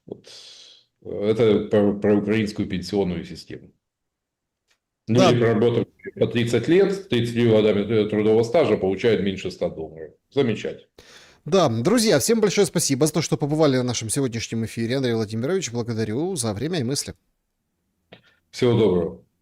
Вот. Это про украинскую пенсионную систему. Да. Люди, проработав по 30 лет, с 30 годами трудового стажа, получают меньше $100. Замечательно. Да, друзья, всем большое спасибо за то, что побывали на нашем сегодняшнем эфире. Андрей Владимирович, благодарю за время и мысли. Всего доброго.